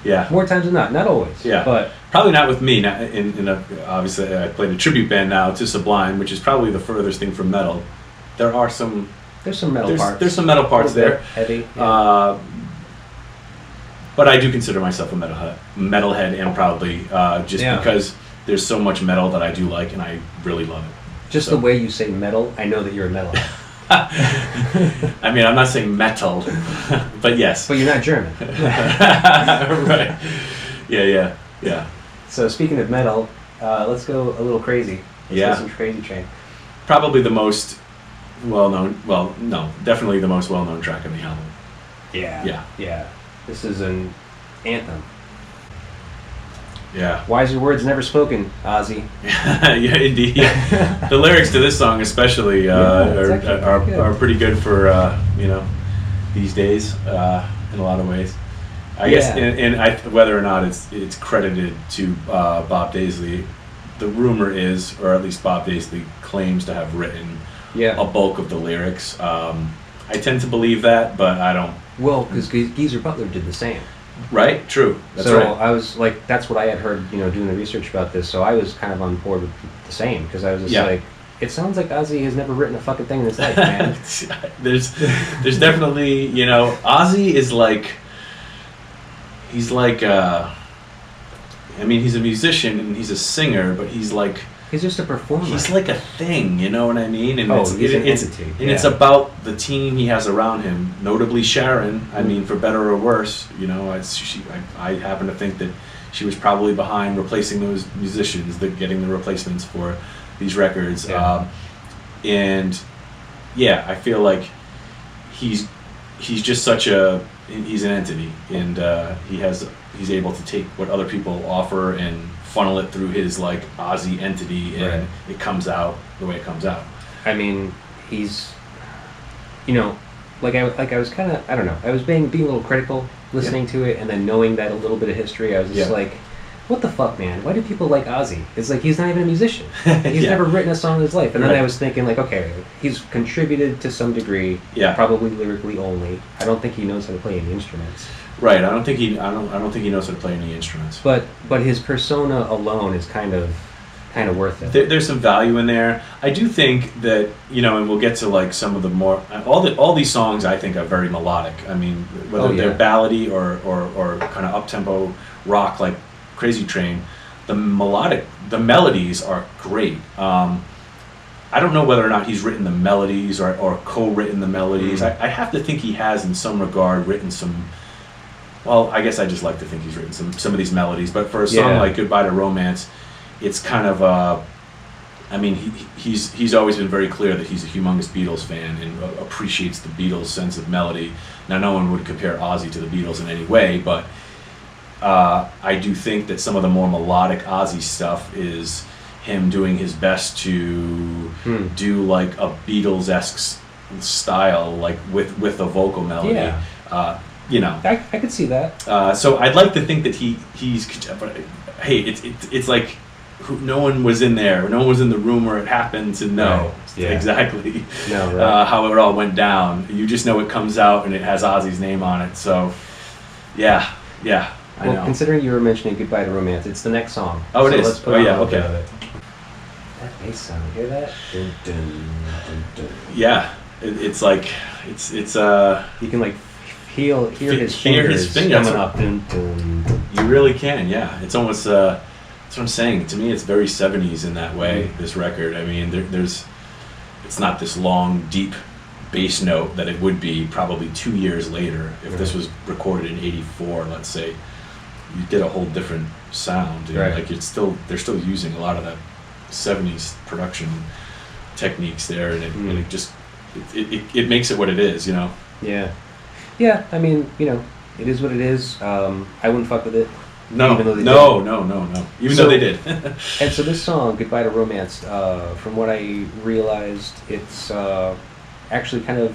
Yeah. More times than not always. Yeah. But probably not with me. Obviously, I played a tribute band now to Sublime, which is probably the furthest thing from metal. There's some metal parts. There's some metal parts there. Heavy. Yeah. But I do consider myself a metalhead, and proudly, because there's so much metal that I do like, and I really love it. Just the way you say metal, I know that you're a metalhead. I mean, I'm not saying metal, but yes. But you're not German. Right. Yeah. So speaking of metal, let's go a little crazy. Let's listen to Crazy Train. Probably the most definitely the most well-known track on the album. Yeah. This is an anthem. Yeah. Wiser words never spoken, Ozzy. Yeah, indeed. The lyrics to this song especially are pretty good for these days in a lot of ways. I guess, and whether or not it's credited to Bob Daisley, the rumor is, or at least Bob Daisley claims to have written a bulk of the lyrics. I tend to believe that, but I don't. Well, because Geezer Butler did the same. Right, true. That's so right. I was like, that's what I had heard, doing the research about this. So I was kind of on board with the same, because I was just like, it sounds like Ozzy has never written a fucking thing in his life, man. There's definitely, Ozzy is like he's like I mean, he's a musician and he's a singer, but he's just a performer. He's like a thing, you know what I mean? And he's an entity. And it's about the team he has around him, notably Sharon. I mean, for better or worse, you know, I happen to think that she was probably behind replacing those musicians, getting the replacements for these records. Yeah. And yeah, I feel like he's just he's an entity, and he's able to take what other people offer and funnel it through his like Ozzy entity, and it comes out the way it comes out. I mean, he's, you know, like I was kind of, I don't know, I was being a little critical listening to it, and then knowing that a little bit of history, I was just like, what the fuck, man? Why do people like Ozzy? It's like, he's not even a musician. He's never written a song in his life. And then I was thinking, like, okay, he's contributed to some degree, probably lyrically only. I don't think he knows how to play any instruments. Right. I don't think he knows how to play any instruments. But his persona alone is kind of worth it. There's some value in there. I do think that, you know, and we'll get to like some of the more all these songs I think are very melodic. I mean, whether they're ballady or kind of up tempo rock like Crazy Train, the melodies are great. I don't know whether or not he's written the melodies or co-written the melodies. I have to think he has in some regard written some. Well, I guess I just like to think he's written some of these melodies, but for a song like Goodbye to Romance, it's kind of I mean, he's always been very clear that he's a humongous Beatles fan and appreciates the Beatles' sense of melody. Now, no one would compare Ozzy to the Beatles in any way, but I do think that some of the more melodic Ozzy stuff is him doing his best to do like a Beatles-esque style, like with a vocal melody. Yeah. You know, I could see that. So I'd like to think that he's. But hey, it's like no one was in there, no one was in the room where it happened to know exactly how it all went down. You just know it comes out and it has Ozzy's name on it. So yeah. I know. Considering you were mentioning Goodbye to Romance, it's the next song. Oh, it is. Let's put okay. That bass sound, you hear that? Dun, dun, dun, dun. Yeah, it's like it's you can like hear his fingers coming up. Dun, dun, dun. You really can, yeah. It's almost that's what I'm saying. To me, it's very 70s in that way. This record. I mean, it's not this long, deep bass note that it would be probably 2 years later if this was recorded in '84. Let's say you did a whole different sound. And like they're still using a lot of that 70s production techniques there, and it just it makes it what it is, you know. Yeah, I mean, you know, it is what it is. I wouldn't fuck with it. No. Even though they did. And so this song, Goodbye to Romance, from what I realized, it's actually kind of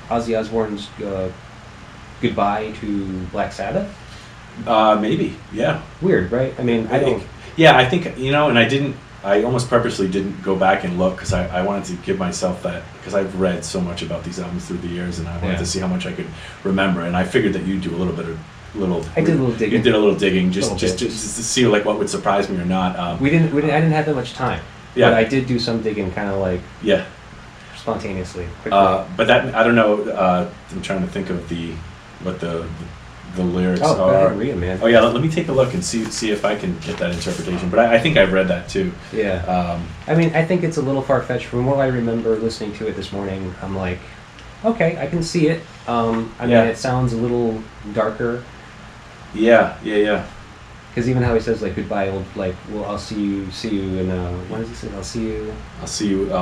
Ozzy Osbourne's goodbye to Black Sabbath. Maybe, yeah. Weird, right? I mean, I don't. Yeah, I think, you know, and I almost purposely didn't go back and look because I wanted to give myself that, because I've read so much about these albums through the years, and I wanted to see how much I could remember, and I figured that you'd do a little bit of I did a little digging. You did a little digging just to see like what would surprise me or not. I didn't have that much time. Yeah. But I did do some digging, kind of like spontaneously, quickly. But that, I don't know. I'm trying to think of what the lyrics are. Go ahead and read them, man. Oh yeah, let me take a look and see if I can get that interpretation. But I think I've read that too. Yeah. I mean, I think it's a little far fetched. From what I remember listening to it this morning, I'm like, okay, I can see it. I mean, it sounds a little darker. Yeah. Because even how he says like goodbye, I'll see you, and what does he say? I'll see you.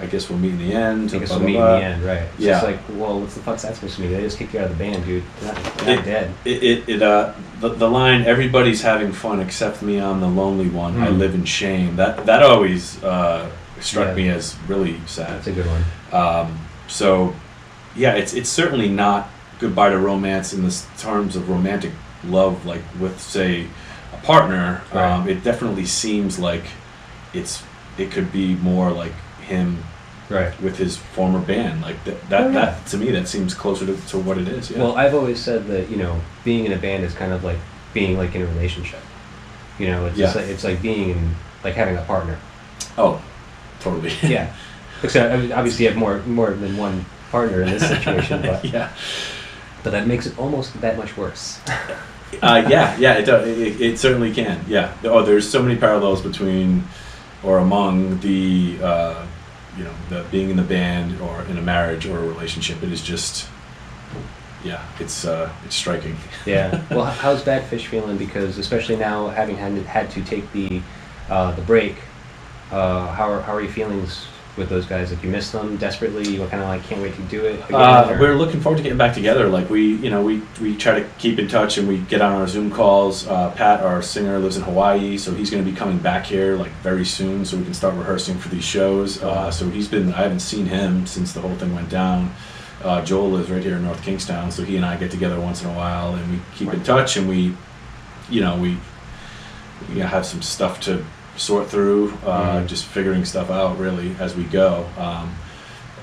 I guess we'll meet in the end. I guess we'll meet in the end, right? It's just like, well, what the fuck's that supposed to mean? They just kicked you out of the band, dude. You're not dead. The line, everybody's having fun except me, I'm the lonely one. I live in shame. That always struck me as really sad. That's a good one. So, yeah, it's certainly not Goodbye to Romance in the terms of romantic love, like with, say, a partner. Right. It definitely seems like it could be more like him with his former band. Like that to me, that seems closer to what it is. Yeah. Well, I've always said that, you know, being in a band is kind of like being like in a relationship. You know, it's just like, it's like being in, like having a partner. Oh, totally. Yeah. Except obviously you have more than one partner in this situation, but But that makes it almost that much worse. Yeah, it does. It certainly can. Yeah. Oh, there's so many parallels between or among the the being in the band or in a marriage or a relationship. It is just, it's striking. Yeah. Well, how's Badfish feeling? Because especially now, having had to take the break, how are your feelings with those guys? Like, you miss them desperately? You kind of like can't wait to do it again? We're looking forward to getting back together. Like we try to keep in touch and we get on our Zoom calls. Pat, our singer, lives in Hawaii, so he's going to be coming back here like very soon, so we can start rehearsing for these shows. So I haven't seen him since the whole thing went down. Joel lives right here in North Kingstown, so he and I get together once in a while and we keep in touch, and we have some stuff to sort through, just figuring stuff out really as we go.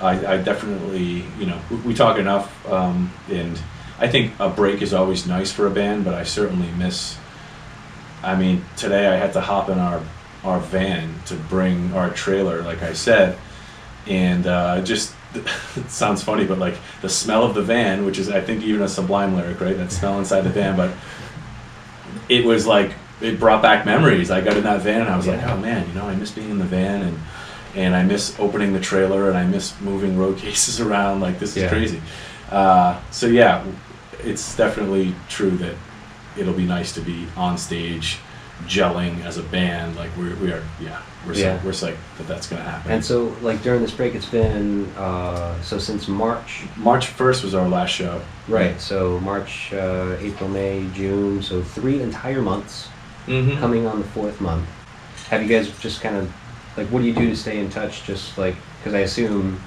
I definitely, we talk enough, and I think a break is always nice for a band, but I certainly miss, today I had to hop in our van to bring our trailer, like I said, and just, it sounds funny, but like the smell of the van, which is I think even a Sublime lyric, right? That smell inside the van, but it was like, it brought back memories. I got in that van and I was like, oh man, I miss being in the van, and I miss opening the trailer, and I miss moving road cases around. Like, this is crazy. So yeah, it's definitely true that it'll be nice to be on stage gelling as a band. Like we're psyched that that's going to happen. And so like during this break, it's been so since March 1st was our last show. Right. So March, April, May, June, so 3 entire months. Mm-hmm. Coming on the 4th month. Have you guys just kind of like, what do you do to stay in touch? Just like, because I assume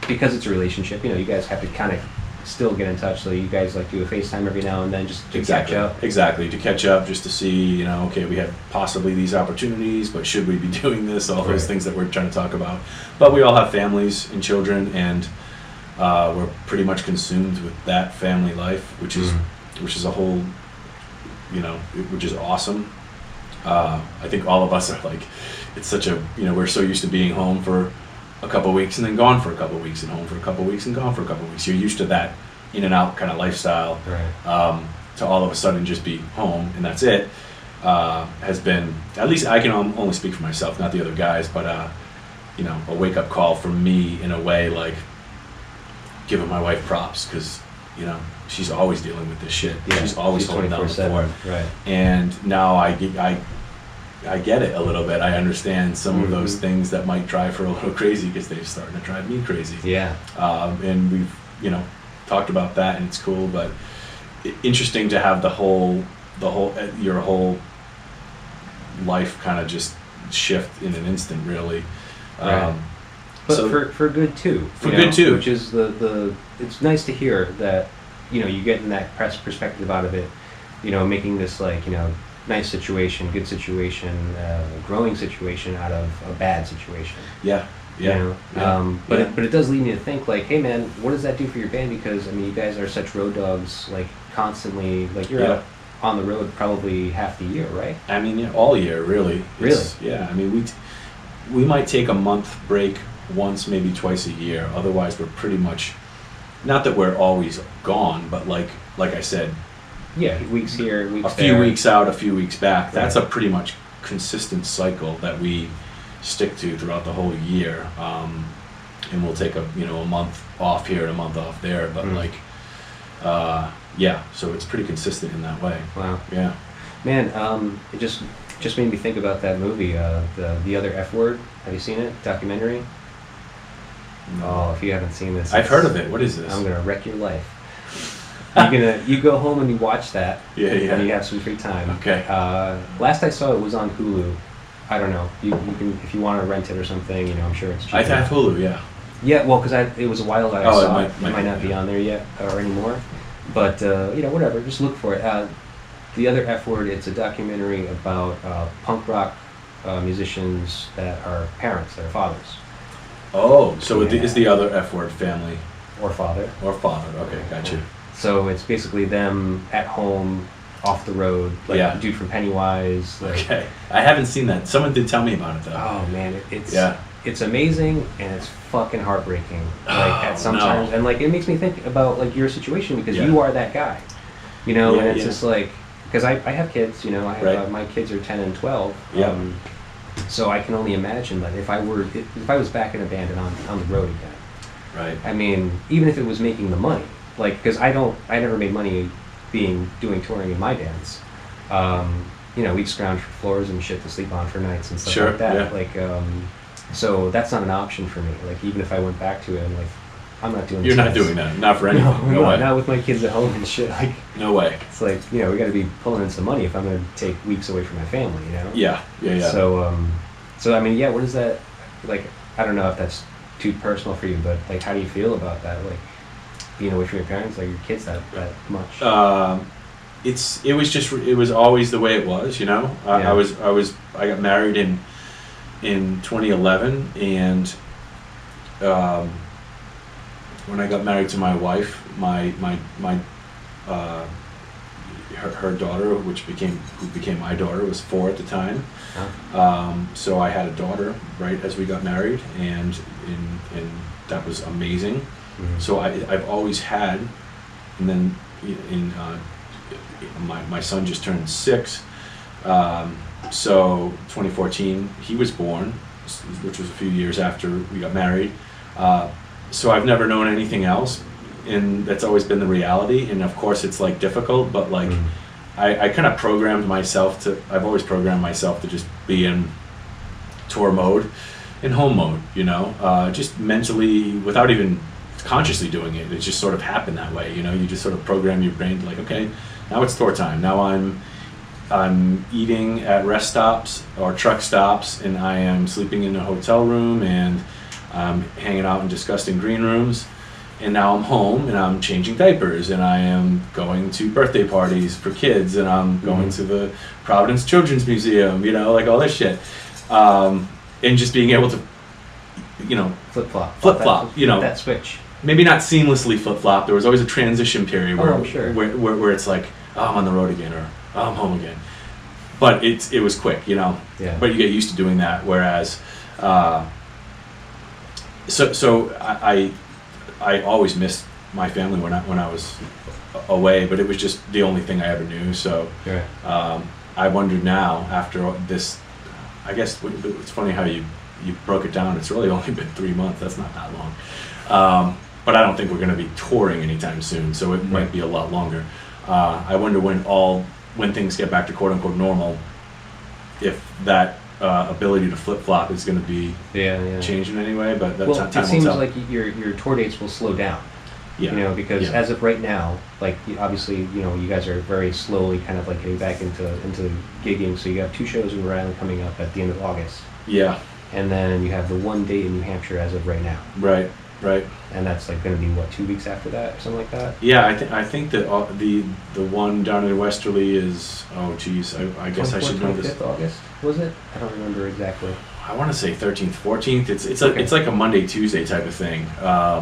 because it's a relationship, you guys have to kind of still get in touch. So you guys like do a FaceTime every now and then just to catch up. Exactly, to catch up, just to see, okay, we have possibly these opportunities, but should we be doing this? All those things that we're trying to talk about. But we all have families and children, and we're pretty much consumed with that family life, which is a whole, which is awesome. I think all of us are like, it's such a, we're so used to being home for a couple of weeks and then gone for a couple of weeks and home for a couple of weeks and gone for a couple of weeks. You're used to that in and out kind of lifestyle. Right. To all of a sudden just be home and that's it, has been, at least I can only speak for myself, not the other guys, but a wake up call for me in a way, like giving my wife props, because she's always dealing with this shit. Yeah, she's always holding down the fort. Right. And now I get it a little bit. I understand some of those things that might drive her a little crazy, because they're starting to drive me crazy. Yeah. And we've talked about that, and it's cool, but interesting to have your whole life kind of just shift in an instant, really. Right. But so for good too. For good too. Which is it's nice to hear that you get in that perspective out of it, making this like nice situation, good situation, growing situation out of a bad situation. Yeah. But it does lead me to think like, hey man, what does that do for your band? Because you guys are such road dogs, like constantly, like you're out on the road probably half the year, right? All year, really. Really? Yeah. We might take a month break once, maybe twice a year. Otherwise, we're pretty much, not that we're always gone, but like I said, weeks here, weeks a few there. Weeks out, a few weeks back. That's a pretty much consistent cycle that we stick to throughout the whole year. And we'll take a month off here and a month off there, but so it's pretty consistent in that way. Wow. Yeah. Man, it just made me think about that movie, the Other F Word. Have you seen it? Documentary? No. Oh, if you haven't seen this, I've heard of it. What is this? I'm gonna wreck your life. You go home and you watch that. Yeah. And you have some free time. Okay. Last I saw it was on Hulu. I don't know. You can, if you want to rent it or something. I'm sure it's cheap. I have Hulu. Yeah. Yeah. Well, because it was a while that I saw it. It might not be yeah. on there yet or anymore. But whatever. Just look for it. The Other F Word. It's a documentary about punk rock musicians that are parents, that are fathers. Oh, so is the Other F Word family? Or father. Okay, gotcha. So it's basically them at home, off the road, like the dude from Pennywise. Okay, I haven't seen that. Someone did tell me about it though. Oh man, it's it's amazing and it's fucking heartbreaking. Like at sometimes, no. and like it makes me think about like your situation because you are that guy, you know. And it's just like because I have kids, you know. I have my kids are 10 and 12. Yeah. So I can only imagine that if I was back in a band and on the road again. Right. I mean, even if it was making the money, like because I never made money doing touring in my bands. You know, we'd scrounge for floors and shit to sleep on for nights and stuff like that. Yeah. Like, so that's not an option for me. Like, even if I went back to it, I'm like, I'm not doing. You're not doing that. Not for anything. No way. Not with my kids at home and shit. Like, no way. It's like, you know, we got to be pulling in some money if I'm going to take weeks away from my family. You know. Yeah. So I mean, yeah. What is that? Like, I don't know if that's too personal for you, but like, how do you feel about that? Like, being away from your parents, like your kids that much. It was always the way it was, you know. I got married in 2011, and when I got married to my wife, her daughter, who became my daughter, was 4 at the time. So I had a daughter right as we got married, and that was amazing. Mm-hmm. So I've always had, and then my son just turned 6, so 2014 he was born, which was a few years after we got married. So I've never known anything else, and that's always been the reality. And of course it's like difficult, but like I kind of programmed myself I've always programmed myself to just be in tour mode, in home mode, you know, just mentally without even consciously doing it. It just sort of happened that way, you know. You just sort of program your brain to like, okay, now it's tour time. Now I'm eating at rest stops or truck stops, and I am sleeping in a hotel room, and I'm hanging out in disgusting green rooms. And now I'm home, and I'm changing diapers, and I am going to birthday parties for kids, and I'm going to the Providence Children's Museum, you know, like all this shit. And just being able to, you know, flip-flop, you know. That switch. Maybe not seamlessly flip-flop. There was always a transition period where, I'm sure. where it's like, oh, I'm on the road again, or oh, I'm home again. But it was quick, you know. Yeah. But you get used to doing that. Whereas, so I always missed my family when I was away. But it was just the only thing I ever knew. So I wonder now after this. I guess it's funny how you broke it down. It's really only been 3 months. That's not that long. But I don't think we're going to be touring anytime soon, so it might be a lot longer. I wonder when things get back to quote unquote normal, if that ability to flip flop is going to be changed in any way. But well, it seems like your tour dates will slow down. Yeah. You know, because as of right now, like obviously, you know, you guys are very slowly kind of like getting back into gigging. So you have 2 shows in Rhode Island coming up at the end of August. Yeah. And then you have the 1 date in New Hampshire as of right now. Right. And that's like going to be what, 2 weeks after that or something like that? Yeah, I think that the one down in Westerly is, oh geez, I guess I should know this. 25th August, was it? I don't remember exactly. I want to say 13th, 14th. It's like a Monday, Tuesday type of thing. I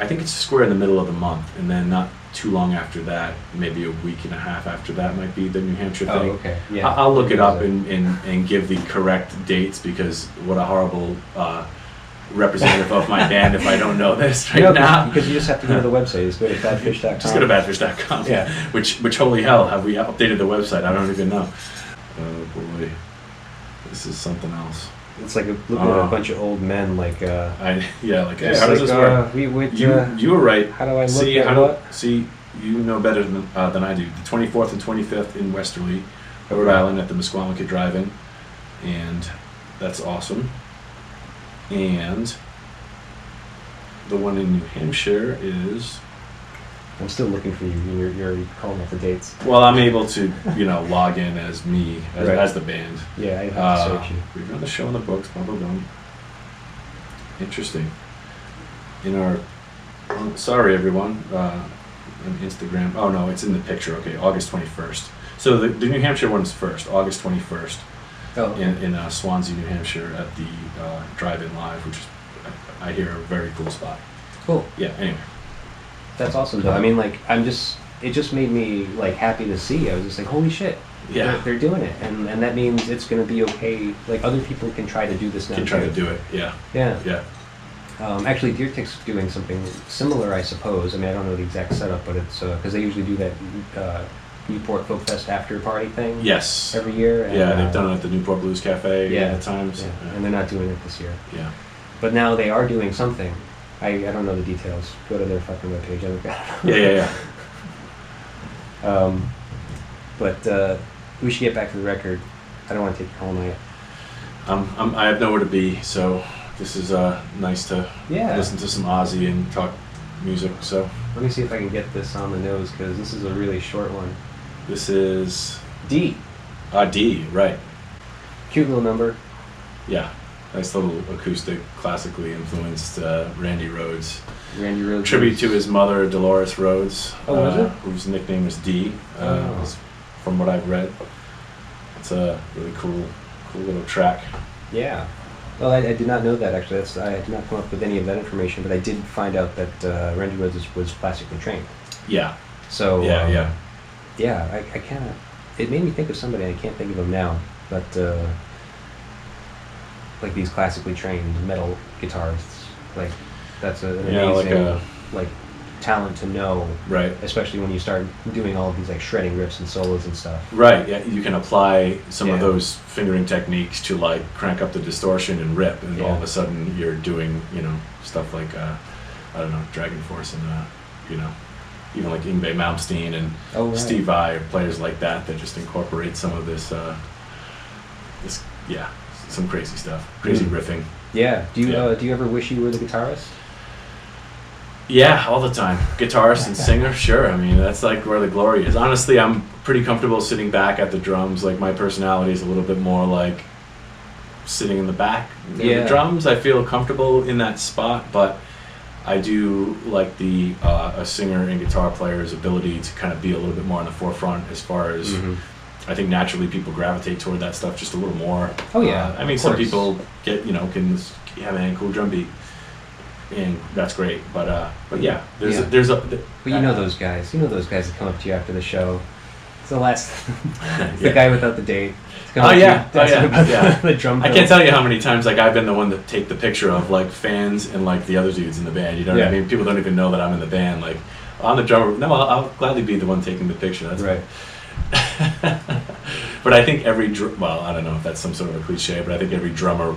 think it's square in the middle of the month, and then not too long after that, maybe a week and a half after that might be the New Hampshire thing. Oh, okay. Yeah. I'll look it up and give the correct dates, because what a horrible representative of my band if I don't know this now. Because you just have to go to the website. Just go to badfish.com. Just go to badfish.com. Yeah. Which holy hell, have we updated the website? I don't even know. Oh boy, this is something else. It's like looking at a bunch of old men, like. Hey, how does this work? You were right. How do I look at what? See, you know better than I do. The 24th and 25th in Westerly, Rhode Island, at the Mesquamaket Drive-In, and that's awesome. And the one in New Hampshire is. I'm still looking for you. You're calling up the dates. Well, I'm able to, log in as me, as the band. Yeah, I have to search you. We've got the show in the books, blah, blah, blah. Interesting. Sorry everyone, on Instagram. Oh no, it's in the picture. Okay, August 21st. So the New Hampshire one's first, August 21st. Oh, okay. In Swansea, New Hampshire, at the Drive-In Live, which is, I hear, a very cool spot. Cool. Yeah, anyway. That's awesome though. I mean, like, I'm just, it just made me like happy to see. I was just like, holy shit. Yeah. They're doing it, and that means it's going to be okay. Like other people can try to do this now. Can try to do it. Yeah. Yeah. Yeah. Actually, Deer Tick's doing something similar, I suppose. I mean, I don't know the exact setup, but it's because they usually do that Newport Folk Fest after party thing. Yes. Every year. And, yeah, they've done it at the Newport Blues Cafe at times. Yeah. And they're not doing it this year. Yeah. But now they are doing something. I don't know the details. Go to their fucking webpage. Yeah. But we should get back to the record. I don't want to take you all night. I have nowhere to be, so this is nice to listen to some Ozzy and talk music. So let me see if I can get this on the nose, because this is a really short one. This is D. D, right? Cute little number. Yeah, nice little acoustic, classically influenced Randy Rhoads. Randy Rhoads. Tribute to his mother, Dolores Rhoads, whose nickname was D. From what I've read, it's a really cool little track. Yeah. Well, I did not know that, actually. I did not come up with any of that information, but I did find out that Randy Rhoads was classically trained. Yeah. So Yeah, I kind of, it made me think of somebody. I can't think of him now, but like these classically trained metal guitarists, like that's an amazing like talent to know, right? Especially when you start doing all of these like shredding riffs and solos and stuff. Right. Yeah, you can apply some of those fingering techniques to like crank up the distortion and rip, and all of a sudden you're doing stuff like I don't know, Dragon Force and even like Yngwie Malmsteen and Steve Vai, players like that just incorporate some of this some crazy stuff, crazy riffing. Yeah. Do you ever wish you were the guitarist? Yeah, all the time. Guitarist and singer, sure. I mean, that's like where the glory is. Honestly, I'm pretty comfortable sitting back at the drums. Like, my personality is a little bit more like sitting in the back of the drums. I feel comfortable in that spot, but I do like a singer and guitar player's ability to kind of be a little bit more on the forefront as far as I think naturally people gravitate toward that stuff just a little more. Oh yeah. I mean, some people get can have a cool drum beat, and that's great. But yeah, there's a. But you know those guys. You know those guys that come up to you after the show. It's the last. The guy without the date. The drum. I can't tell you how many times like I've been the one to take the picture of like fans and like the other dudes in the band. You know what I mean? People don't even know that I'm in the band. Like, I'm the drummer. No, I'll gladly be the one taking the picture. That's right. But I think I don't know if that's some sort of a cliche, but I think every drummer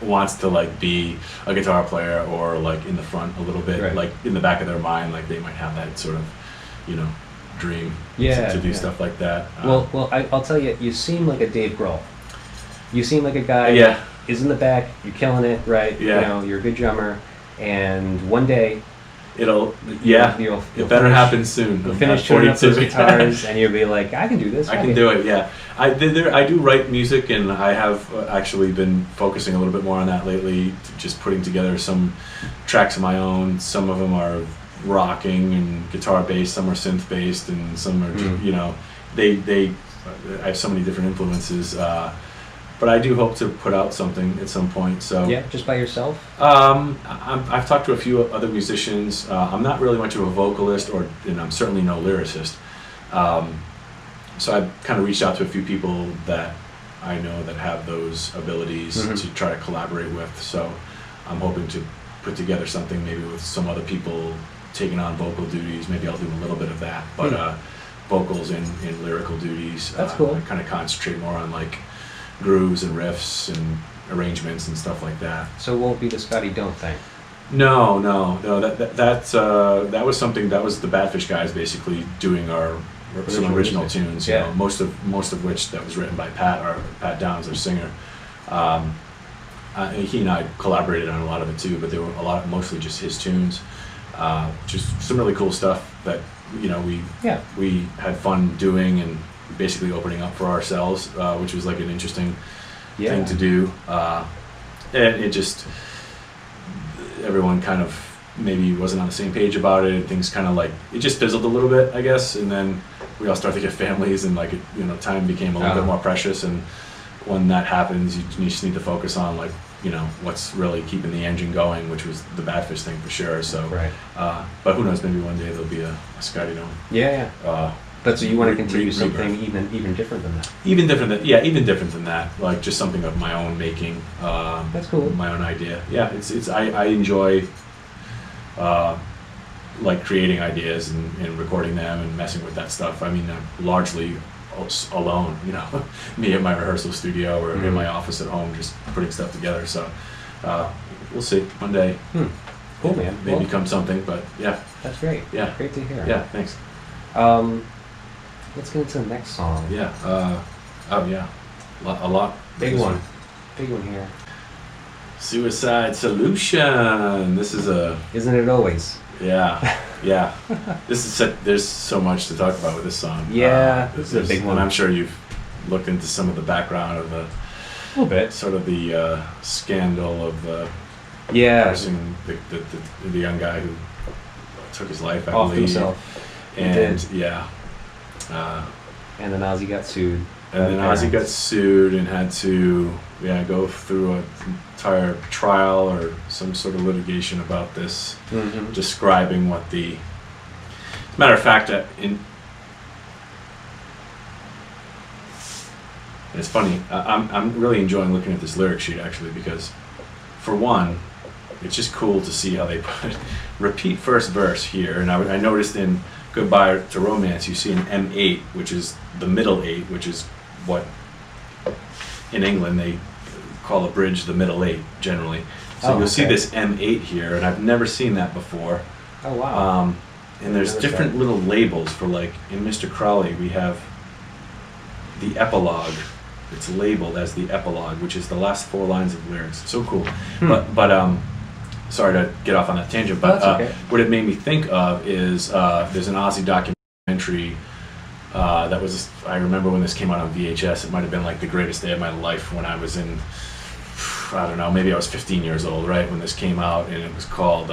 wants to like be a guitar player or like in the front a little bit, like in the back of their mind, like they might have that sort of, dream to do stuff like that. I'll tell you, you seem like a Dave Grohl. You seem like a guy who is in the back, you're killing it, right? Yeah. You're a good drummer, and one day it better happen soon. You'll finish tuning up those guitars, and you'll be like, I can do this. I can do it. Yeah, I do write music, and I have actually been focusing a little bit more on that lately. Just putting together some tracks of my own. Some of them are rocking and guitar based. Some are synth based, and some are I have so many different influences. But I do hope to put out something at some point. So just by yourself. I've talked to a few other musicians. I'm not really much of a vocalist, and I'm certainly no lyricist. So I've kind of reached out to a few people that I know that have those abilities to try to collaborate with. So I'm hoping to put together something maybe with some other people taking on vocal duties. Maybe I'll do a little bit of that, but vocals and lyrical duties. That's cool. I kind of concentrate more on like grooves and riffs and arrangements and stuff like that. So it won't be the Scotty Don't thing? No. That was something that was the Badfish guys basically doing some original tunes. You know, most of which that was written by Pat Downs, our singer. He and I collaborated on a lot of it too, but there were mostly just his tunes. Just some really cool stuff that we had fun doing and basically opening up for ourselves, which was like an interesting thing to do. And it just, everyone kind of maybe wasn't on the same page about it, and things kind of like, it just fizzled a little bit, I guess, and then we all started to get families, and like, time became a little bit more precious, and when that happens, you just need to focus on like what's really keeping the engine going, which was the Badfish thing for sure. So, right. But who knows? Maybe one day there'll be a Scotty Dome. Yeah. But so you want to continue something even different than that? Even different than that. Like just something of my own making. That's cool. My own idea. Yeah, I enjoy like creating ideas and recording them and messing with that stuff. I mean, I'm largely alone. Me at my rehearsal studio or in my office at home, just putting stuff together. So we'll see. One day. Cool, man. May become something, but yeah. That's great. Yeah. Great to hear. Yeah. Thanks. Let's get into the next song. Yeah. A lot. Big one here. Suicide Solution. This is Isn't it always? Yeah. There's so much to talk about with this song. Yeah. This is a big one. And I'm sure you've looked into some of the background of the. A little bit. Sort of the scandal of the. Yeah. Person, the young guy who took his life. I Off believe. himself. And yeah. And then Ozzy got sued. And then Ozzy got sued and had to go through an entire trial or some sort of litigation about this, describing what the. As a matter of fact, it's funny. I'm really enjoying looking at this lyric sheet actually because, for one, it's just cool to see how they put repeat first verse here, and I noticed in Goodbye to Romance, you see an M8, which is the middle 8, which is what in England they call a bridge the middle 8 generally. So you'll see this M8 here, and I've never seen that before. Oh wow! And there's different little labels for, like, in Mr. Crowley we have the epilogue. It's labeled as the epilogue, which is the last 4 lines of lyrics. So cool. But sorry to get off on that tangent, but okay. What it made me think of is there's an Ozzy documentary that was, I remember when this came out on VHS, it might have been like the greatest day of my life when I was in, I don't know, maybe I was 15 years old, right, when this came out, and it was called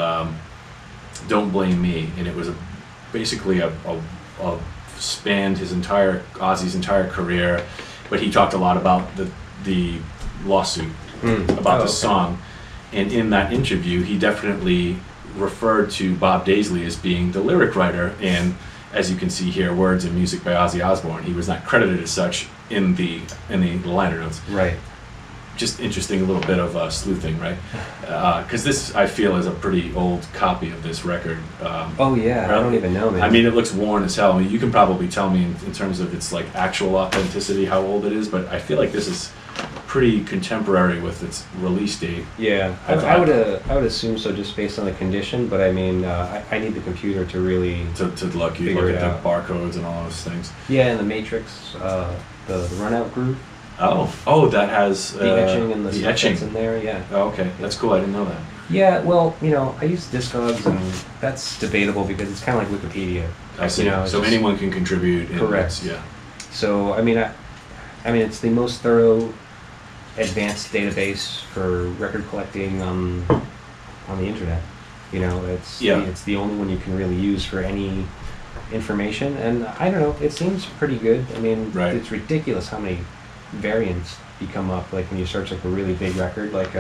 Don't Blame Me, and it was basically a spanned Ozzy's entire career, but he talked a lot about the lawsuit about the song. And in that interview, he definitely referred to Bob Daisley as being the lyric writer. And as you can see here, words and music by Ozzy Osbourne. He was not credited as such in the liner notes. Right. Just interesting, a little bit of sleuthing, right? Because this, I feel, is a pretty old copy of this record. Oh yeah, I don't even know, man. I mean, it looks worn as hell. I mean, you can probably tell me in terms of its like actual authenticity how old it is, but I feel like this is pretty contemporary with its release date. Yeah, I would assume so, just based on the condition. But I mean, I need the computer to really to look at the barcodes and all those things. Yeah, and the matrix, the runout groove. Oh, that has the etching and the etching in there. Yeah. Oh, okay, that's cool. I didn't know that. Yeah, well, I use Discogs, and that's debatable because it's kind of like Wikipedia. I see. So anyone can contribute. Correct. Yeah. So I mean, it's the most thorough, advanced database for record collecting on the internet. It's the only one you can really use for any information, and I don't know. It seems pretty good. I mean, It's ridiculous how many variants you come up, like when you search like a really big record, like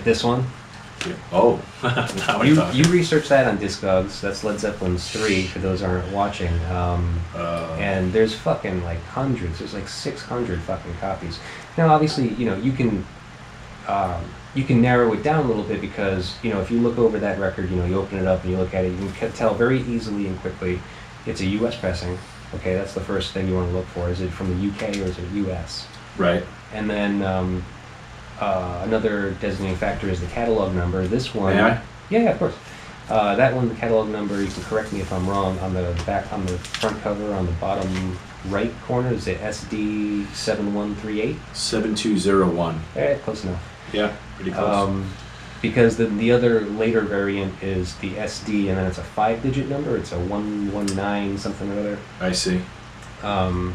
this one. Yeah. Oh, now you research that on Discogs. That's Led Zeppelin's 3 for those who aren't watching. And there's fucking like hundreds. There's like 600 fucking copies. Now, obviously, you can narrow it down a little bit because if you look over that record, you open it up and you look at it, you can tell very easily and quickly it's a U.S. pressing. Okay, that's the first thing you want to look for. Is it from the UK or is it US? Right. And then another designating factor is the catalog number. This one... May I? Yeah, of course. That one, the catalog number, you can correct me if I'm wrong, on the front cover, on the bottom right corner, is it SD 7138? 7201. Close enough. Yeah, pretty close. Because the other later variant is the SD, and then it's a 5-digit number. It's a 119 something or other. I see. And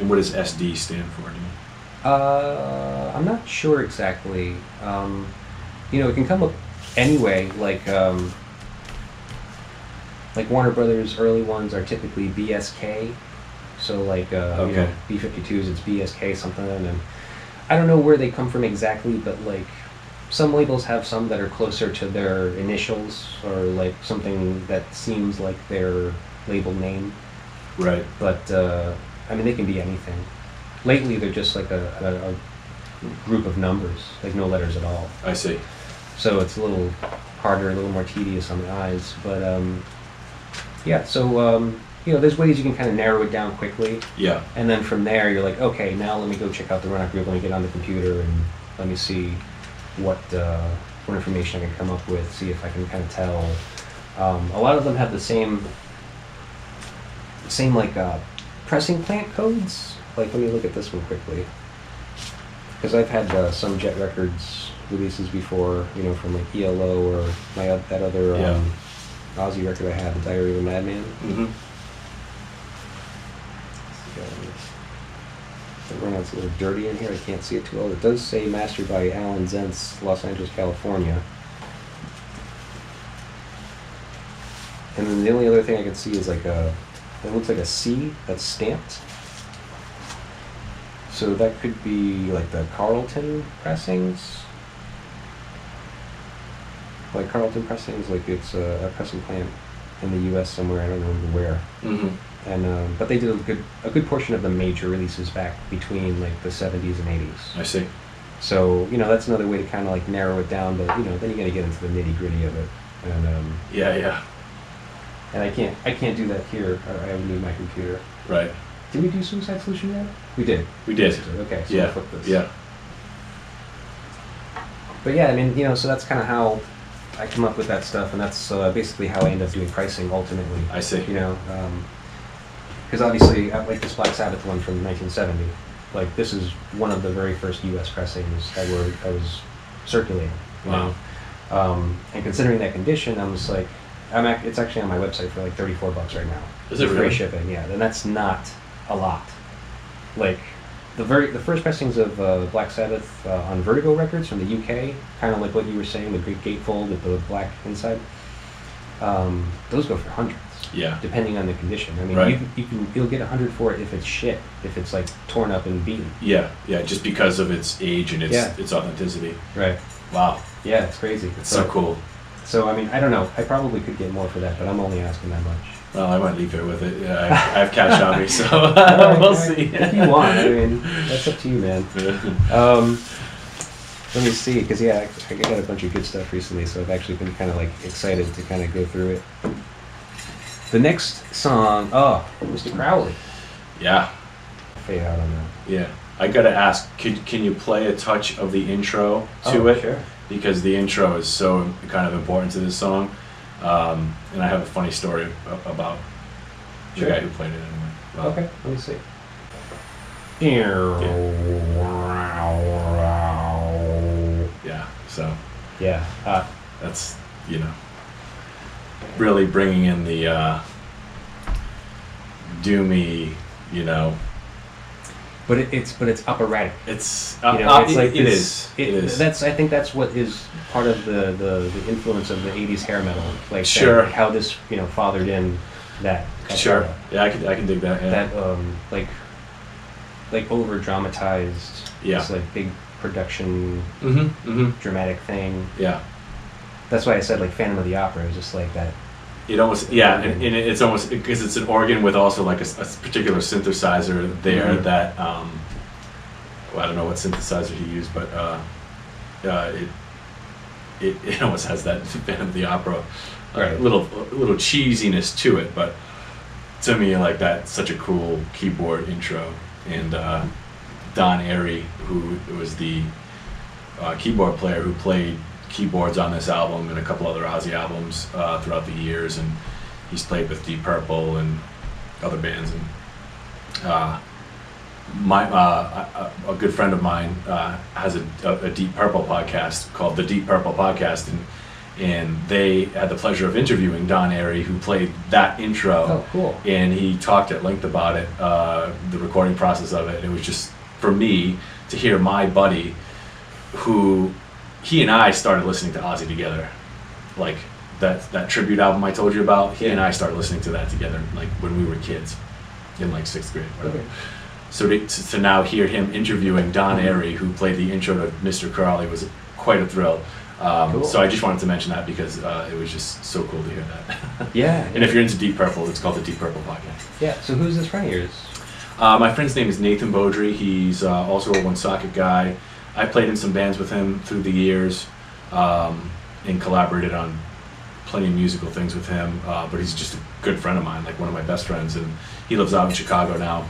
what does SD stand for? Do you know? I'm not sure exactly. It can come up anyway. Like Warner Brothers early ones are typically BSK. So like B52s, it's BSK something, and I don't know where they come from exactly, but like some labels have some that are closer to their initials or like something that seems like their label name. Right. But I mean, they can be anything. Lately, they're just like a group of numbers, like no letters at all. I see. So it's a little harder, a little more tedious on the eyes. But yeah, so you know, there's ways you can kind of narrow it down quickly. Yeah. And then from there, you're like, okay, now let me go check out the run-up group. Let me get on the computer and let me see what information I can come up with. See if I can kind of tell. A lot of them have the same like pressing plant codes. Like, let me look at this one quickly. Because I've had some Jet Records releases before, you know, from like ELO or that other Ozzy record I had, The Diary of a Madman. Mm-hmm. Right now it's a little dirty in here. I can't see it too well. It does say mastered by Alan Zentz, Los Angeles, California. And then the only other thing I can see is like it looks like a C that's stamped. So that could be like the Carlton pressings. Like Carlton pressings, like it's a pressing plant in the U.S. somewhere. I don't remember where. Mm-hmm. And but they did a good portion of the major releases back between like the 70s and 80s. I see. So you know that's another way to kind of like narrow it down. But you know then you got to get into the nitty gritty of it. And yeah. And I can't do that here. I would need my computer. Right. Did we do Suicide Solution yet? We did. We did. Okay. So yeah. I'll flip this. Yeah. But yeah, I mean, you know, so that's kind of how I come up with that stuff, and that's basically how I end up doing pricing ultimately. I see. You know, because obviously, like this Black Sabbath one from 1970, like this is one of the very first U.S. pressings that was circulating. You Wow. know? And considering that condition, I'm just like, it's actually on my website for like $34 right now. Is it free really? shipping? Yeah, and that's not a lot. Like the first pressings of Black Sabbath on Vertigo Records from the UK, kind of like what you were saying, the Great Gatefold with the black inside. Those go for hundreds. Yeah. Depending on the condition. I mean, Right. you'll get 100 for it if it's shit, if it's like torn up and beaten. Yeah. Just because of its age and its authenticity. Right. Wow. Yeah, it's crazy. It's so cool. So I mean, I don't know. I probably could get more for that, but I'm only asking that much. Well, I might leave it with it. I have cash on me, so we'll see. If you want, I mean, that's up to you, man. Let me see, because I got a bunch of good stuff recently, so I've actually been kind of like excited to kind of go through it. The next song, Mr. Crowley. Yeah. Fade out on that. Yeah. I gotta ask, can you play a touch of the intro to it? Sure. Because the intro is so kind of important to this song. And I have a funny story about the guy who played it anyway. Well, Okay, let me see. Yeah, so Yeah. that's, really bringing in the doomy, But it's operatic. it's, It's like it this, is. I think that's what is part of the influence of the 80s hair metal. Like Sure. that, like how this fathered in that. Sure. era. Yeah, I can dig that. Yeah. That like over dramatized. Yeah. This like big production dramatic thing. Yeah. That's why I said like Phantom of the Opera is just like that. It almost, and it's almost, because it's an organ with also like a particular synthesizer there that, I don't know what synthesizer he used, but it almost has that Phantom of the Opera little cheesiness to it, but to me, like, that's such a cool keyboard intro. And Don Airey, who was the keyboard player who played keyboards on this album and a couple other Ozzy albums throughout the years, and he's played with Deep Purple and other bands. And a good friend of mine has a Deep Purple podcast called the Deep Purple Podcast, and they had the pleasure of interviewing Don Airey, who played that intro. Oh, cool. And he talked at length about it, the recording process of it. And it was just, for me, to hear my buddy, who he and I started listening to Ozzy together, like that tribute album I told you about. He and I started listening to that together, like when we were kids, in like 6th grade, whatever. so to now hear him interviewing Don Airey, who played the intro to Mr. Corrali, was quite a thrill. Cool. So I just wanted to mention that because it was just so cool to hear that. Yeah. And if you're into Deep Purple, it's called the Deep Purple Podcast. Yeah. So who's this friend of yours? My friend's name is Nathan Beaudry. He's also a Woonsocket guy. I played in some bands with him through the years and collaborated on plenty of musical things with him. But he's just a good friend of mine, like one of my best friends. And he lives out in Chicago now.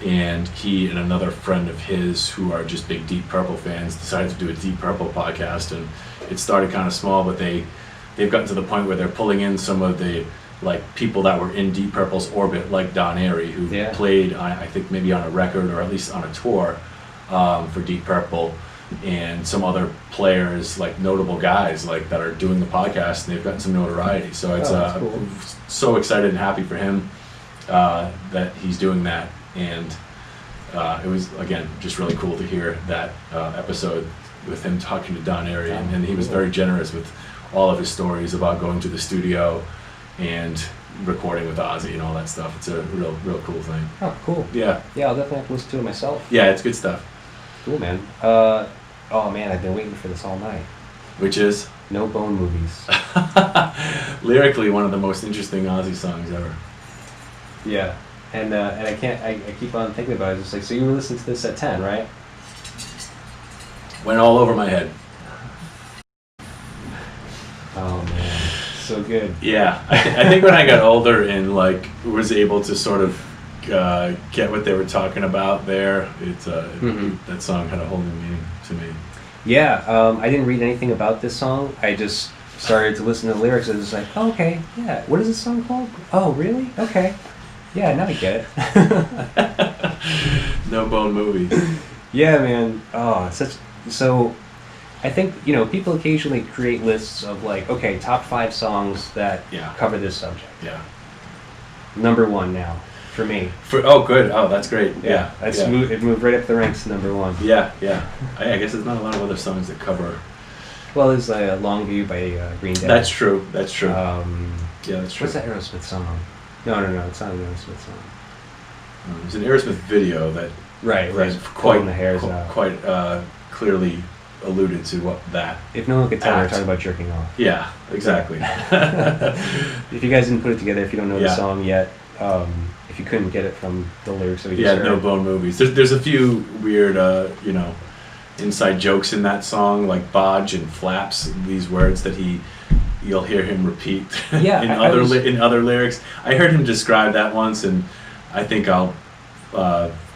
And he and another friend of his who are just big Deep Purple fans decided to do a Deep Purple podcast, and it started kind of small, but they've gotten to the point where they're pulling in some of the like people that were in Deep Purple's orbit, like Don Airey, who played I think maybe on a record or at least on a tour for Deep Purple, and some other players, like notable guys like that are doing the podcast, and they've gotten some notoriety. So it's cool. I'm so excited and happy for him that he's doing that, and it was again just really cool to hear that episode with him talking to Don Airey, and he was very generous with all of his stories about going to the studio and recording with Ozzy and all that stuff. It's a real cool thing. Oh, cool. Yeah, I'll definitely have to listen to it myself. Yeah, it's good stuff. Cool, man. Oh man, I've been waiting for this all night. Which is No Bone Movies. lyrically one of the most interesting Ozzy songs ever. Yeah, and I keep on thinking about it. It's just like, so you were listening to this at 10, right? Went all over my head. Oh man, so good. Yeah, I think when I got older and like was able to sort of get what they were talking about there, that song had a whole new meaning to me. Yeah, I didn't read anything about this song. I just started to listen to the lyrics and was like, oh, okay, yeah. What is this song called? Oh, really? Okay. Yeah, now I get it. No Bone Movie. Yeah, man. Oh, so I think, people occasionally create lists of like, okay, top 5 songs that cover this subject. Yeah. Number 1 now, for me. Oh, good. Oh, that's great. Yeah. It moved right up the ranks to number 1. Yeah. I guess there's not a lot of other songs that cover. Well, there's Longview by Green Day. That's true. Yeah, that's true. What's that Aerosmith song? No, it's not an Aerosmith song. There's an Aerosmith video that pulling the hairs out. Quite clearly alluded to what that. If no one could tell, we're talking about jerking off. Yeah, exactly. If you guys didn't put it together, if you don't know the song yet, if you couldn't get it from the lyrics that we just heard. No Bone Movies. There's a few weird, inside jokes in that song, like bodge and flaps. These words that you'll hear him repeat in other lyrics. I heard him describe that once, and I think I'll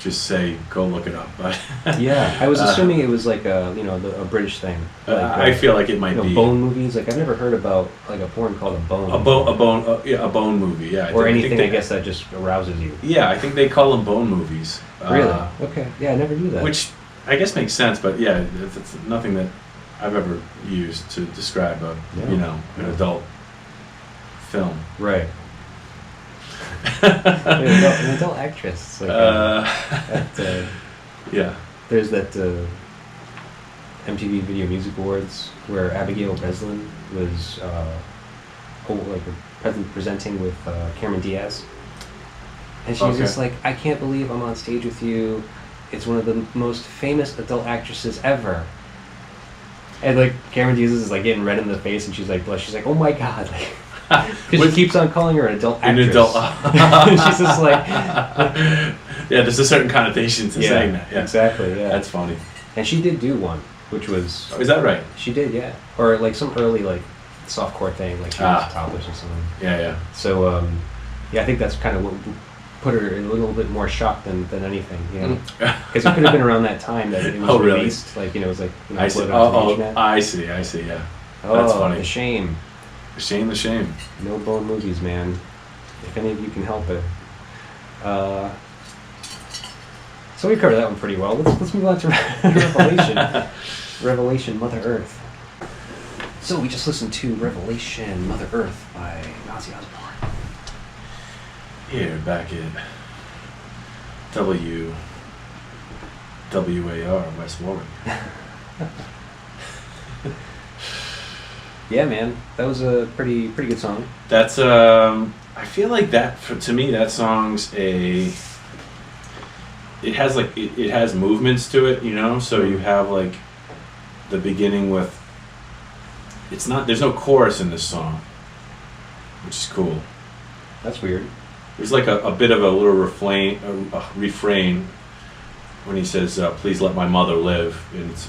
just say go look it up. But yeah, I was assuming it was like a British thing. Like, I feel like it might be bone movies. Like I've never heard about like a porn called a bone. A bone movie. Yeah, or anything I guess that just arouses you. Yeah, I think they call them bone movies. Really? Okay. Yeah, I never knew that. Which I guess makes sense, but yeah, it's nothing that I've ever used to describe an adult film. Right. An adult actress. Like yeah. There's that MTV Video Music Awards where Abigail Breslin was presenting with Cameron Diaz, and she was just like, "I can't believe I'm on stage with you. It's one of the most famous adult actresses ever." And like Cameron Diaz is like getting red in the face, and she's like, "Oh my god!" Because she keeps on calling her an adult actress. An adult. She's just like, yeah, there's a certain connotation to saying that. Yeah, exactly. Yeah, that's funny. And she did do one, which was. Oh, is that right? She did, yeah. Or like some early like softcore thing, like she was topless or something. Yeah. So, I think that's kind of what put her in a little bit more shock than anything, because it could have been around that time that it was released. Like it was like I see. I see. Yeah. Oh, that's funny. The shame. The shame. No Bone Movies, man. If any of you can help it. So we covered that one pretty well. Let's move on to Revelation. Revelation, Mother Earth. So we just listened to Revelation, Mother Earth by Ozzy Osbourne. Here, back at WAR, West Warwick. Yeah, man, that was a pretty good song. That's I feel like that to me that song's a it has like it has movements to it, you know. So you have like the beginning with there's no chorus in this song, which is cool. That's weird. There's like a bit of a little refrain when he says, "Please let my mother live," and it's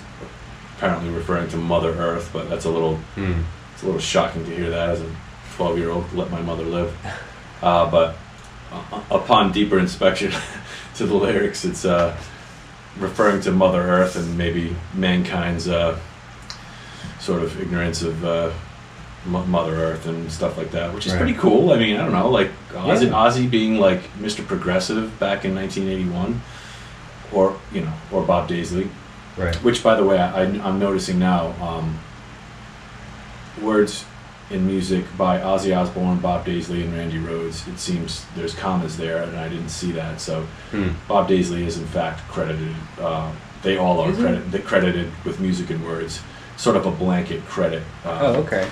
apparently referring to Mother Earth, but that's it's a little shocking to hear that as a 12-year-old, "Let my mother live." But upon deeper inspection to the lyrics, it's referring to Mother Earth and maybe mankind's sort of ignorance of Mother Earth and stuff like that, which is pretty cool. I mean, I don't know, like Ozzy being like Mr. Progressive back in 1981, or Bob Daisley, right? Which, by the way, I'm noticing now, words in music by Ozzy Osbourne, Bob Daisley, and Randy Rhoads. It seems there's commas there, and I didn't see that. So Bob Daisley is in fact credited. They all are credited with music and words. Sort of a blanket credit. Okay.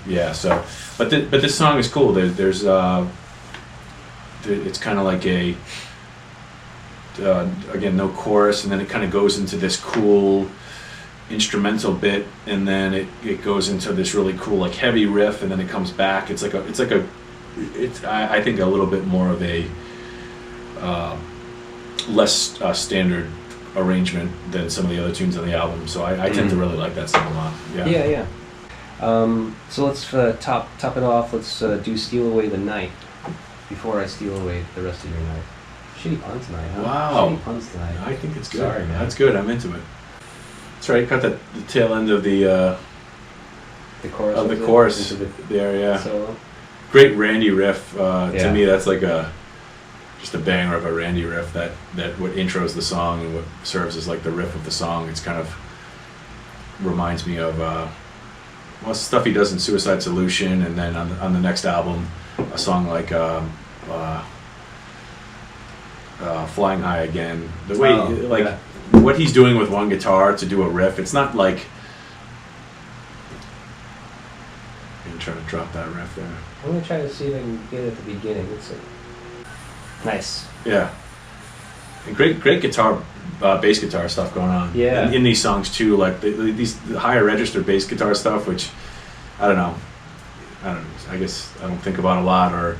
Yeah. So, but this song is cool. There's it's kind of like a again, no chorus, and then it kind of goes into this cool instrumental bit, and then it goes into this really cool like heavy riff, and then it comes back. It's I think a little bit more of a less standard arrangement than some of the other tunes on the album, so I tend to really like that song a lot. Yeah. So let's top it off. Let's do "Steal Away the Night" before I steal away the rest of your night. Shitty pun tonight, huh? Wow. Shitty puns tonight. I think it's good. Sorry, man. That's good. I'm into it. That's right. Cut the tail end of the chorus of the chorus there. Yeah. Solo. Great Randy riff. To me, that's like just a banger of a Randy riff that what intros the song and what serves as like the riff of the song. It's kind of reminds me of stuff he does in Suicide Solution, and then on the next album, a song like Flying High Again. The way what he's doing with one guitar to do a riff, it's not like I'm trying to drop that riff there. I'm gonna try to see if I can get it at the beginning. Let's see. Nice. Yeah. And great guitar, bass guitar stuff going on. Yeah. In these songs too, like the higher register bass guitar stuff, which I don't know. I guess I don't think about a lot, or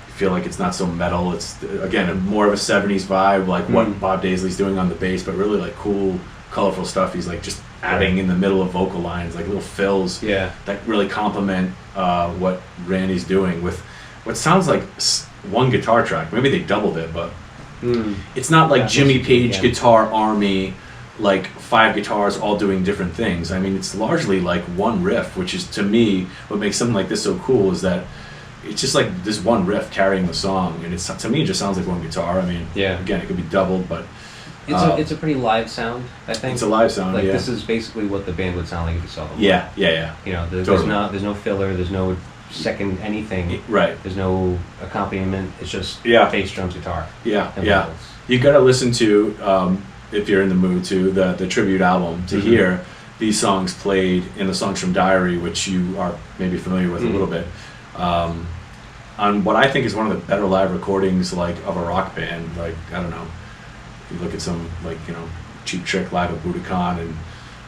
feel like it's not so metal. It's again more of a 70s vibe, like what Bob Daisley's doing on the bass, but really like cool, colorful stuff. He's like just adding in the middle of vocal lines, like little fills that really complement what Randy's doing with what sounds like one guitar track. Maybe they doubled it, but it's not like Jimmy Page Guitar Army, like 5 guitars all doing different things. I mean, it's largely like one riff, which is, to me, what makes something like this so cool is that it's just like this one riff carrying the song, and it's, to me, it just sounds like one guitar. I mean, again, it could be doubled, but it's a pretty live sound, I think. It's a live sound, like this is basically what the band would sound like if you saw them. Yeah. You know, there's no filler, there's no second anything. Right. There's no accompaniment. It's just bass, drums, guitar. Yeah. You got to listen to, if you're in the mood, to the tribute album to hear these songs played in the songs from Diary, which you are maybe familiar with a little bit. On what I think is one of the better live recordings, like of a rock band. Like, I don't know, you look at some, like, you know, Cheap Trick live at Budokan, and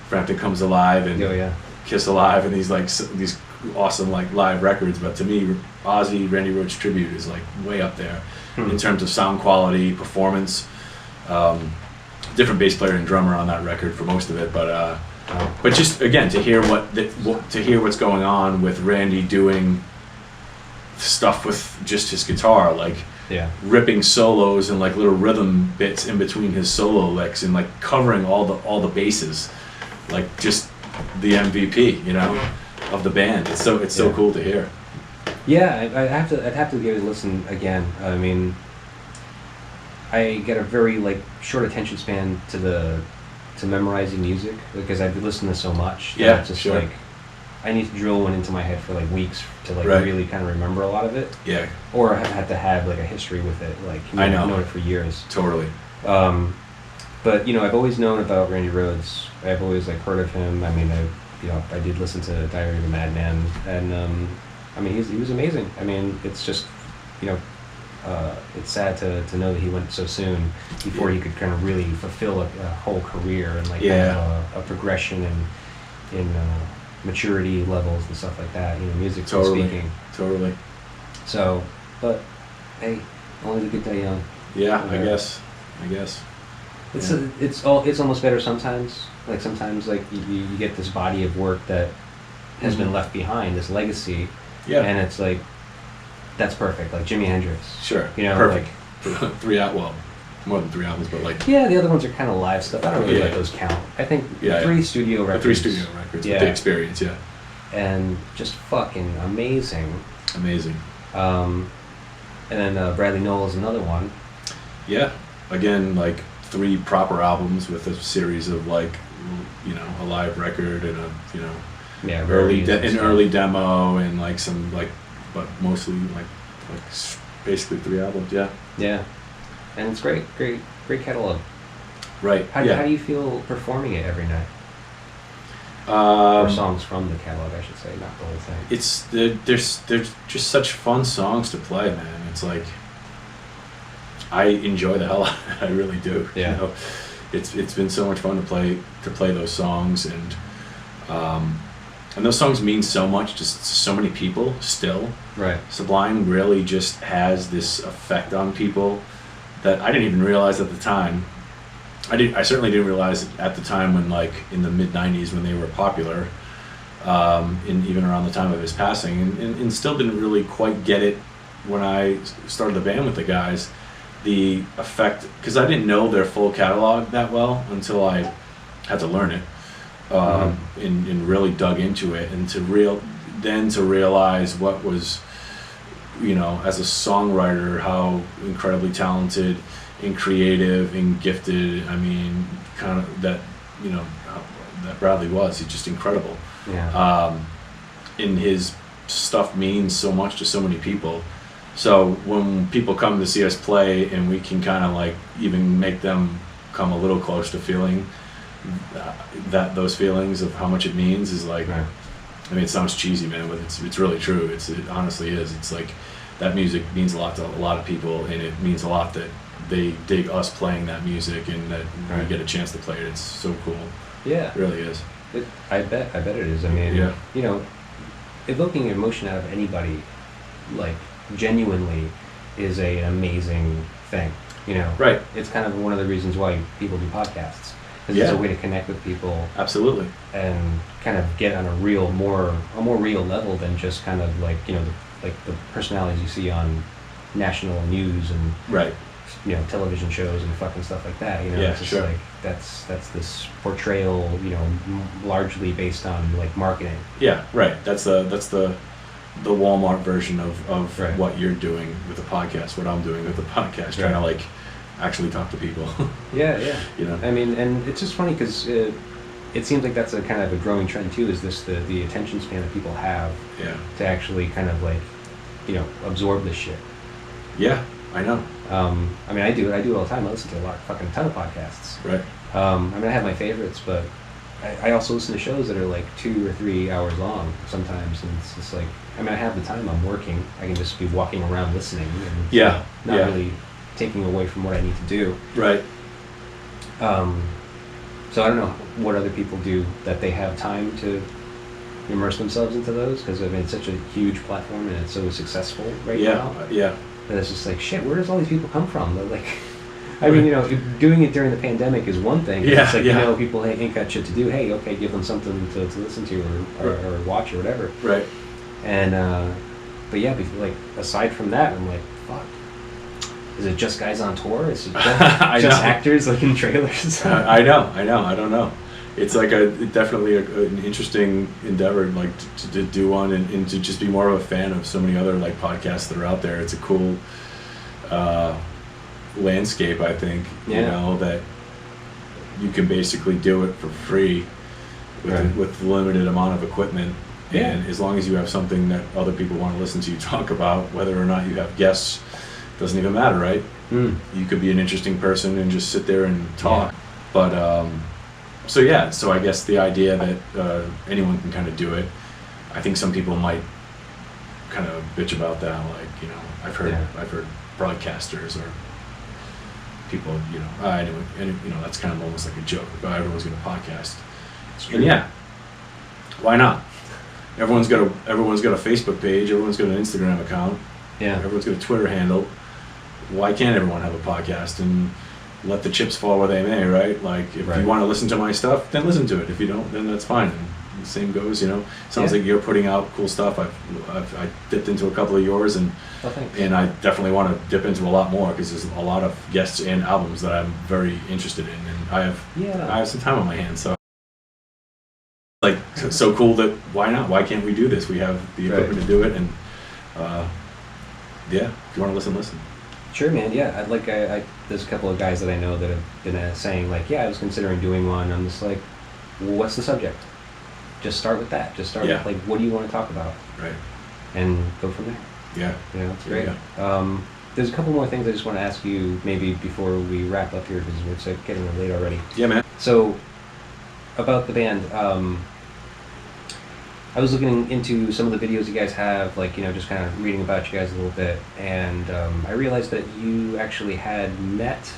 Frampton Comes Alive, and Kiss Alive, and these awesome like live records. But to me, Ozzy Randy Rhoads tribute is like way up there in terms of sound quality, performance. Different bass player and drummer on that record for most of it, but just again to hear what's going on with Randy doing stuff with just his guitar, like ripping solos and like little rhythm bits in between his solo licks, and like covering all the bases, like just the MVP, you know, of the band. It's so cool to hear. Yeah, I'd have to give it a listen again. I mean, I get a very like short attention span to memorizing music, because I've listened to so much. Yeah, it's just sure. like I need to drill one into my head for like weeks to like really kind of remember a lot of it. Yeah. Or I've had to have like a history with it, like I know. I've known it for years. Totally. But you know, I've always known about Randy Rhoads. I've always like heard of him. I mean, I did listen to Diary of a Madman, and I mean, he was amazing. I mean, it's just, you know, it's sad to know that he went so soon before he could kind of really fulfill a whole career and like kind of a progression in maturity levels and stuff like that. You know, musically speaking. Totally. So, but hey, only the good die young. Yeah, I guess. It's almost better sometimes. Like sometimes, like you get this body of work that has been left behind, this legacy. Yeah. And it's like, that's perfect. Like Jimi Hendrix. Sure. You know, perfect. like 3 out. Well, more than 3 albums, but like. Yeah, the other ones are kind of live stuff. I don't really let those count. I think 3 studio records. 3 studio records. Yeah. The experience. Yeah. And just fucking amazing. Amazing. And then Bradley Nowell is another one. Yeah. Again, like 3 proper albums with a series of like, you know, a live record and a, you know, early demo and like some like, but mostly like basically 3 albums. Yeah. Yeah. And it's great catalog. Right. How do you feel performing it every night? Or songs from the catalog, I should say, not the whole thing. There's just such fun songs to play, man. It's like I enjoy the hell out of it. I really do. Yeah. You know? It's been so much fun to play those songs, and those songs mean so much to so many people still. Right. Sublime really just has this effect on people that I didn't even realize at the time. I certainly didn't realize at the time when, like, in the mid-90s when they were popular, even around the time of his passing, and still didn't really quite get it when I started the band with the guys, the effect, because I didn't know their full catalog that well until I had to learn it, and really dug into it, and to realize what was, you know, as a songwriter, how incredibly talented and creative and gifted, I mean, kind of that, you know, that Bradley was. He's just incredible. Yeah. And his stuff means so much to so many people. So when people come to see us play and we can kind of like even make them come a little close to feeling those feelings of how much it means is like, right. I mean, it sounds cheesy, man, but it's really true. It honestly is. It's like that music means a lot to a lot of people, and it means a lot that they dig us playing that music and that we get a chance to play it. It's so cool. Yeah. It really is. I bet it is. I mean, you know, evoking emotion out of anybody, like, genuinely is an amazing thing, you know? Right. It's kind of one of the reasons why people do podcasts. Because it's a way to connect with people. Absolutely. And kind of get on a more real level than just kind of like, you know, the personalities you see on national news and right. You know, television shows and fucking stuff like that. You know, it's just like that's this portrayal. You know, largely based on like marketing. Yeah, right. That's the Walmart version of right. what you're doing with the podcast. What I'm doing with the podcast, trying to like actually talk to people. Yeah. You know, I mean, and it's just funny because it seems like that's a kind of a growing trend too. Is this the attention span that people have? Yeah. To actually kind of like, you know, absorb this shit. Yeah. I know. I mean, I do it all the time. I listen to a ton of podcasts. Right. I mean, I have my favorites, but I also listen to shows that are like 2 or 3 hours long sometimes, and it's just like, I mean, I have the time. I'm working. I can just be walking around listening. And not really taking away from what I need to do. Right. So I don't know what other people do that they have time to immerse themselves into those, because I mean, it's such a huge platform and it's so successful right now. Yeah. And it's just like, shit, where does all these people come from? They're like, I mean, you know, doing it during the pandemic is one thing. Yeah, it's like, you know, people ain't got shit to do. Hey, okay, give them something to listen to or watch or whatever. Right. And, but yeah, like, aside from that, I'm like, fuck. Is it just guys on tour? Is it just actors like in trailers? I know. I don't know. It's like definitely an interesting endeavor, like to do one and to just be more of a fan of so many other like podcasts that are out there. It's a cool landscape, I think. You know, that you can basically do it for free with limited amount of equipment, and as long as you have something that other people want to listen to you talk about, whether or not you have guests, doesn't even matter, right? You could be an interesting person and just sit there and talk, but. So I guess the idea that anyone can kind of do it, I think some people might kind of bitch about that, like, you know, I've heard broadcasters or people, anyway, and that's kind of almost like a joke. Like, oh, everyone's going to podcast. And yeah, why not? Everyone's got a Facebook page. Everyone's got an Instagram account. Yeah. Everyone's got a Twitter handle. Why can't everyone have a podcast and let the chips fall where they may, right? Like, if you want to listen to my stuff, then listen to it. If you don't, then that's fine. And the same goes, Sounds like you're putting out cool stuff. I dipped into a couple of yours, and I definitely want to dip into a lot more because there's a lot of guests and albums that I'm very interested in, and I have some time on my hands, so. Like, so cool that why not? Why can't we do this? We have the equipment to do it, and if you want to listen. Sure, man. Yeah, there's a couple of guys that I know that have been saying like, I was considering doing one. I'm just like, well, what's the subject? Just start with that. Just start with like, what do you want to talk about? Right. And go from there. Yeah. That's great. Yeah. There's a couple more things I just want to ask you maybe before we wrap up here because it's getting late already. Yeah, man. So, about the band, I was looking into some of the videos you guys have, like, just kind of reading about you guys a little bit, and I realized that you actually had met,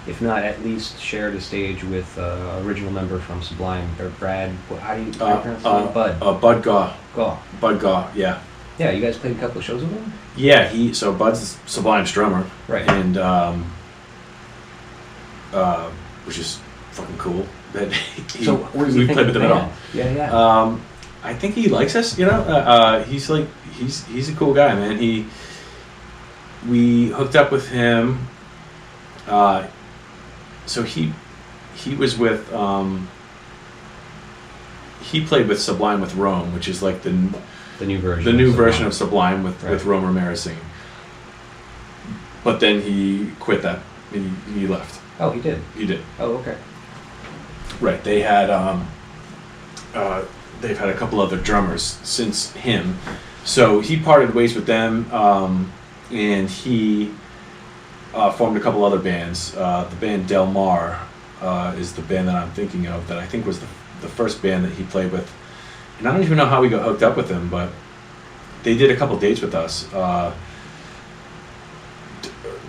if not at least shared a stage with original member from Sublime, Brad, how do you pronounce his name? Bud Gaw. Bud Gaw, yeah. Yeah, you guys played a couple of shows with him? Yeah, so Bud's Sublime's drummer. Right. And, which is fucking cool. That so what do you think played with him at all. Yeah. I think he likes us, he's a cool guy, man. We hooked up with him, so he was with, he played with Sublime with Rome, which is like the new version of Sublime with Rome Ramirez singing. But then he quit that, and he left. Oh, he did? He did. Oh, okay. Right, they had, they've had a couple other drummers since him. So he parted ways with them, and he formed a couple other bands. The band Del Mar is the band that I'm thinking of, that I think was the first band that he played with. And I don't even know how we got hooked up with him, but they did a couple dates with us.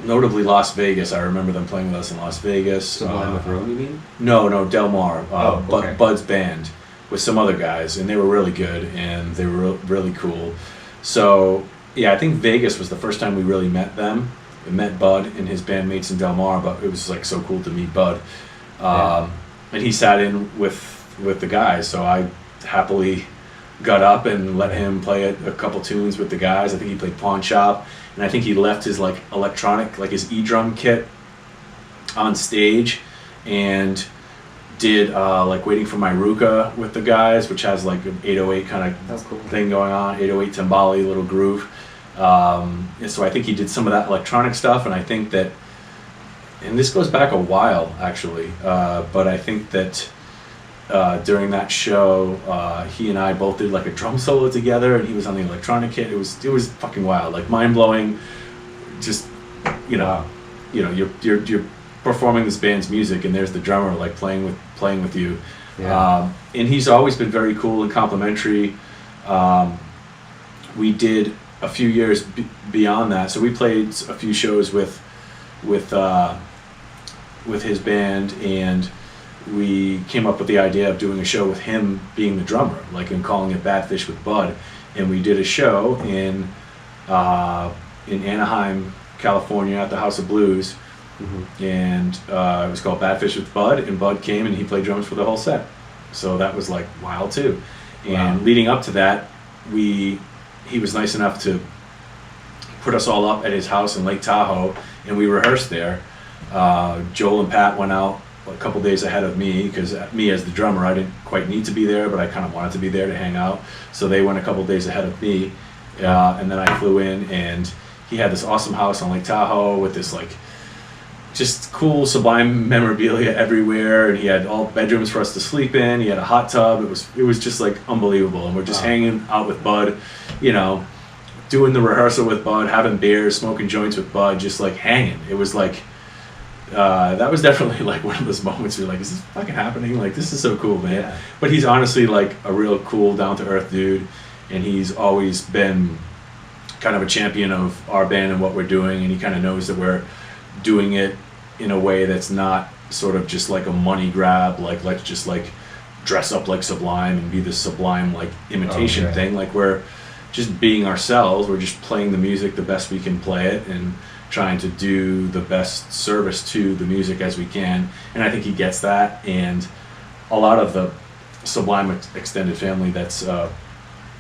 Notably Las Vegas. I remember them playing with us in Las Vegas. Sublime with Rome, you mean? No, Del Mar. Okay. Bud's band. With some other guys, and they were really good, and they were really cool. So, yeah, I think Vegas was the first time we really met them. We met Bud and his bandmates in Del Mar, but it was like so cool to meet Bud. And he sat in with the guys, so I happily got up and let him play a couple tunes with the guys. I think he played Pawn Shop, and I think he left his like electronic, like his E-drum kit on stage, and did like Waiting for My Ruka with the guys, which has like an 808 kind of thing going on, 808 timbali, little groove. And so I think he did some of that electronic stuff, and I think that, and this goes back a while actually, but I think that during that show, he and I both did like a drum solo together, and he was on the electronic kit. It was fucking wild, like mind blowing. Just you're performing this band's music, and there's the drummer like playing with you. And he's always been very cool and complimentary. We did a few years beyond that, so we played a few shows with his band, and we came up with the idea of doing a show with him being the drummer, like, and calling it Badfish with Bud. And we did a show in Anaheim, California, at the House of Blues. Mm-hmm. And it was called Badfish with Bud, and Bud came and he played drums for the whole set. So that was like wild too. And leading up to that, he was nice enough to put us all up at his house in Lake Tahoe, and we rehearsed there. Joel and Pat went out a couple days ahead of me, because me as the drummer, I didn't quite need to be there, but I kind of wanted to be there to hang out. So they went a couple days ahead of me, and then I flew in, and he had this awesome house on Lake Tahoe with this like just cool Sublime memorabilia everywhere, and he had all bedrooms for us to sleep in. He had a hot tub. It was just like unbelievable, and we're just hanging out with Bud, doing the rehearsal with Bud, having beers, smoking joints with Bud, just like hanging. It was like that was definitely like one of those moments where you're like, is this fucking happening? Like, this is so cool, man. Yeah. But he's honestly like a real cool, down to earth dude, and he's always been kind of a champion of our band and what we're doing, and he kind of knows that we're doing it in a way that's not sort of just like a money grab, like let's just like dress up like Sublime and be this Sublime like imitation thing. Like we're just being ourselves. We're just playing the music the best we can play it and trying to do the best service to the music as we can. And I think he gets that. And a lot of the Sublime extended family that's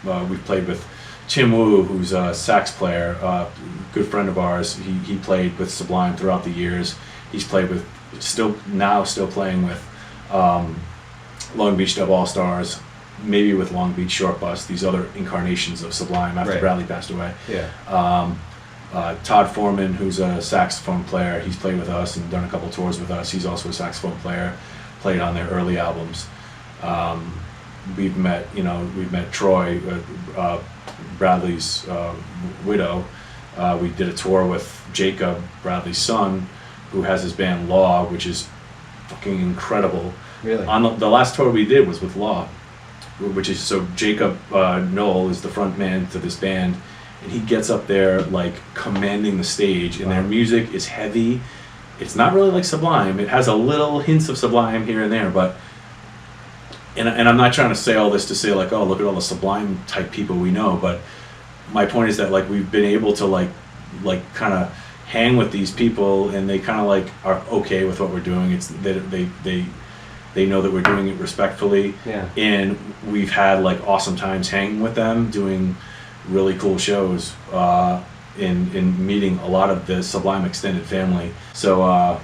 we've played with Tim Wu, who's a sax player, good friend of ours. He played with Sublime throughout the years. He's played with still playing with Long Beach Dub All Stars, maybe with Long Beach Short Bus, these other incarnations of Sublime after Bradley passed away. Yeah. Todd Foreman, who's a saxophone player, he's played with us and done a couple tours with us. He's also a saxophone player, played on their early albums. We've met Troy, Bradley's widow. We did a tour with Jacob, Bradley's son, who has his band Law, which is fucking incredible. Really? On the last tour we did was with Law, which is, so Jacob Knoll is the front man to this band, and he gets up there like commanding the stage, and their music is heavy. It's not really like Sublime. It has a little hints of Sublime here and there, but and I'm not trying to say all this to say like, oh, look at all the Sublime type people we know, but my point is that like we've been able to like kind of hang with these people, and they kind of like are okay with what we're doing. It's they know that we're doing it respectfully, and we've had like awesome times hanging with them, doing really cool shows, in meeting a lot of the Sublime extended family. So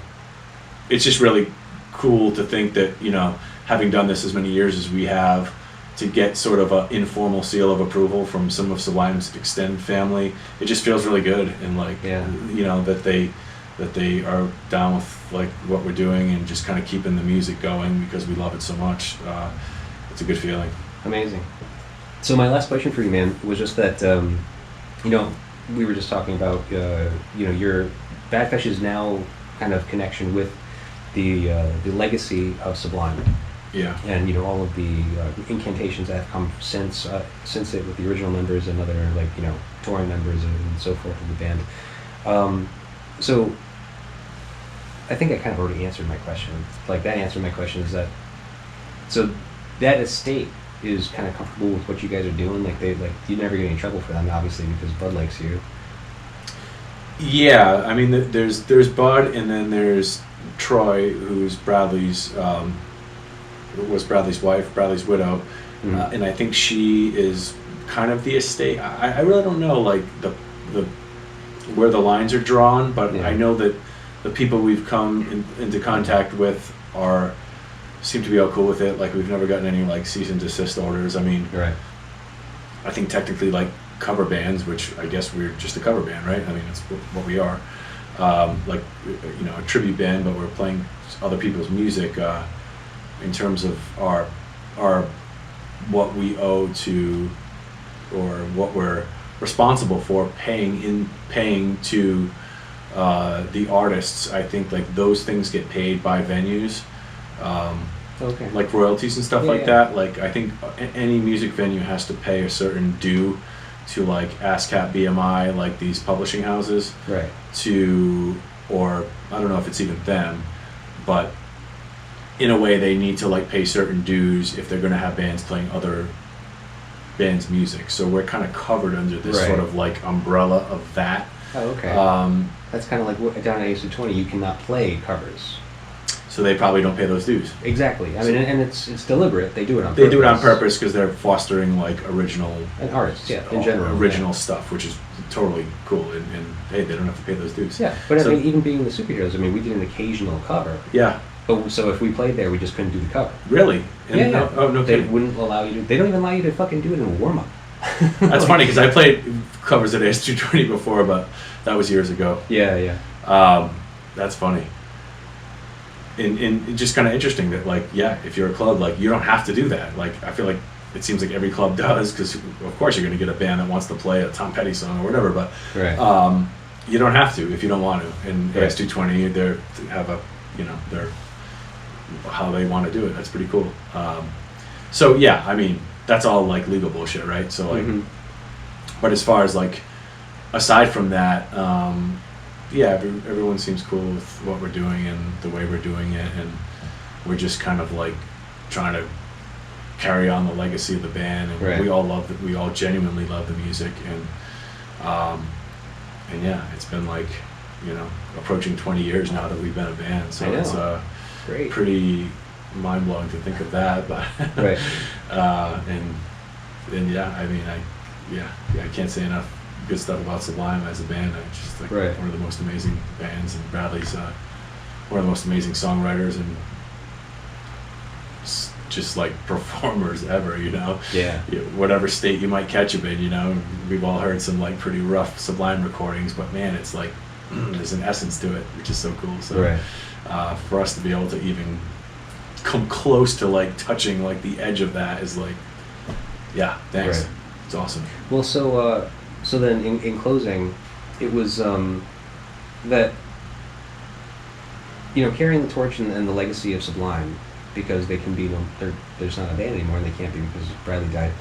it's just really cool to think that, you know, having done this as many years as we have, to get sort of an informal seal of approval from some of Sublime's extended family, it just feels really good, and like you know, that they are down with like what we're doing and just kind of keeping the music going because we love it so much. It's a good feeling. Amazing. So my last question for you, man, was just that you know, we were just talking about you know, your Badfish is now kind of connection with the legacy of Sublime. Yeah. And you know, all of the incantations that have come since it, with the original members and other, like, you know, touring members and so forth of the band. So I think I kind of already answered my question. Like, that answered my question, is that, so that estate is kind of comfortable with what you guys are doing. Like, you never get any trouble for them, obviously, because Bud likes you. Yeah, I mean, there's Bud, and then there's Troy, who's Bradley's wife, Bradley's widow, and I think she is kind of the estate. I really don't know like the where the lines are drawn, but I know that the people we've come into contact with seem to be all cool with it. Like, we've never gotten any like cease and desist orders. I mean, I think technically, like, cover bands, which I guess we're just a cover band, right? I mean, it's what we are. Like, you know, a tribute band, but we're playing other people's music. In terms of our what we owe to, or what we're responsible for paying to the artists, I think like those things get paid by venues, like royalties and stuff like that. Like, I think any music venue has to pay a certain due to like ASCAP, BMI, like these publishing houses, to, or I don't know if it's even them, but in a way they need to like pay certain dues if they're going to have bands playing other bands' music. So we're kind of covered under this sort of like umbrella of that. That's kind of like down at AC20, you cannot play covers. So they probably don't pay those dues. Exactly. I mean, and it's deliberate. They do it on purpose. They do it on purpose because they're fostering like original and artists, in general, original stuff, which is totally cool. And hey, they don't have to pay those dues. Yeah, but so, I mean, even being the Superheroes, I mean, we did an occasional cover. Yeah. But so if we played there, we just couldn't do the cover. Really? And no kidding. They wouldn't allow you to. They don't even allow you to fucking do it in a warm up. That's funny because I played covers at AS220 before, but that was years ago. Yeah. That's funny. And just kind of interesting that, like, if you're a club, like, you don't have to do that. Like, I feel like it seems like every club does, because of course you're going to get a band that wants to play a Tom Petty song or whatever, but you don't have to if you don't want to. And AS220, they have a, you know, they're how they want to do it. That's pretty cool. So yeah, I mean, that's all like legal bullshit, right? So like, but as far as like aside from that, everyone seems cool with what we're doing and the way we're doing it, and we're just kind of like trying to carry on the legacy of the band, and right. we all genuinely love the music, and yeah, it's been like, you know, approaching 20 years now that we've been a band, so it's great. Pretty mind-blowing to think of that, but right. and yeah, I mean, I can't say enough good stuff about Sublime as a band. It's just like right. one of the most amazing bands, and Bradley's one of the most amazing songwriters and just like performers ever, you know. Yeah. Whatever state you might catch him in, you know. We've all heard some like pretty rough Sublime recordings, but man, it's like there's an essence to it, which is so cool. So right. For us to be able to even come close to like touching like the edge of that is like, yeah, thanks. Right. It's awesome. Well, so then in closing, it was that, you know, carrying the torch and the legacy of Sublime, because they can be, there's not a band anymore, and they can't be because Bradley died.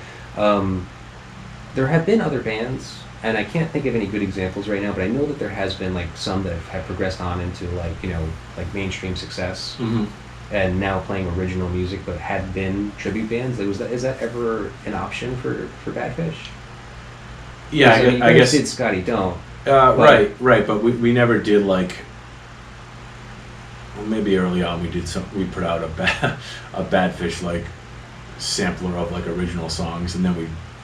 There have been other bands, and I can't think of any good examples right now, but I know that there has been like some that have progressed on into like, you know, like mainstream success, Mm-hmm. and now playing original music, but had been tribute bands. Is that ever an option for Badfish? Yeah, I guess did Scotty Don't. Right, but we never did like. Well, maybe early on we put out a Badfish like sampler of like original songs, and then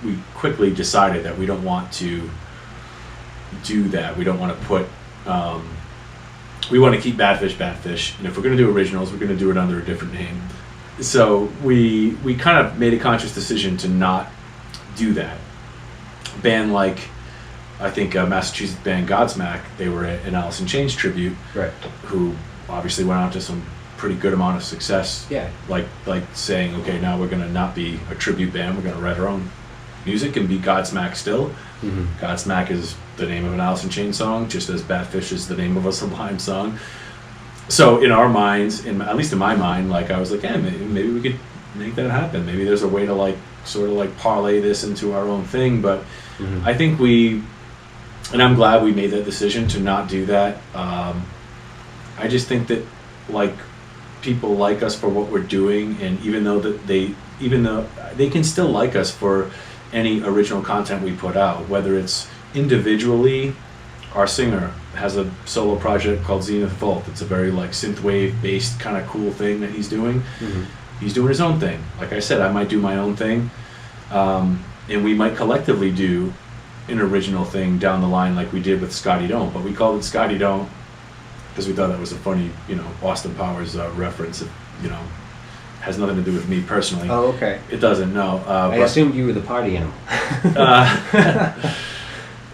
we quickly decided that we don't want to do that. We don't want to put. We want to keep Badfish, and if we're going to do originals, we're going to do it under a different name. So we kind of made a conscious decision to not do that. A band like, I think Massachusetts band Godsmack, they were an Alice in Chains tribute, right? Who obviously went on to some pretty good amount of success. Yeah. Like saying, okay, now we're going to not be a tribute band, we're going to write our own music and be Godsmack still. Mm-hmm. Godsmack is the name of an Alice in Chains song, just as Badfish is the name of a Sublime song. So in our minds, at least in my mind, like I was like, yeah, maybe we could make that happen. Maybe there's a way to like sort of like parlay this into our own thing. But mm-hmm. I think and I'm glad we made that decision to not do that. I just think that like people like us for what we're doing, and even though they can still like us for any original content we put out, whether it's individually. Our singer has a solo project called Zenith Volt. It's a very like synthwave based kind of cool thing that he's doing. Mm-hmm. He's doing his own thing. Like I said, I might do my own thing, and we might collectively do an original thing down the line like we did with Scotty Don't. But we called it Scotty Don't because we thought that was a funny, you know, Austin Powers reference. It, you know, has nothing to do with me personally. Oh, okay. It doesn't. No. I assumed you were the party animal.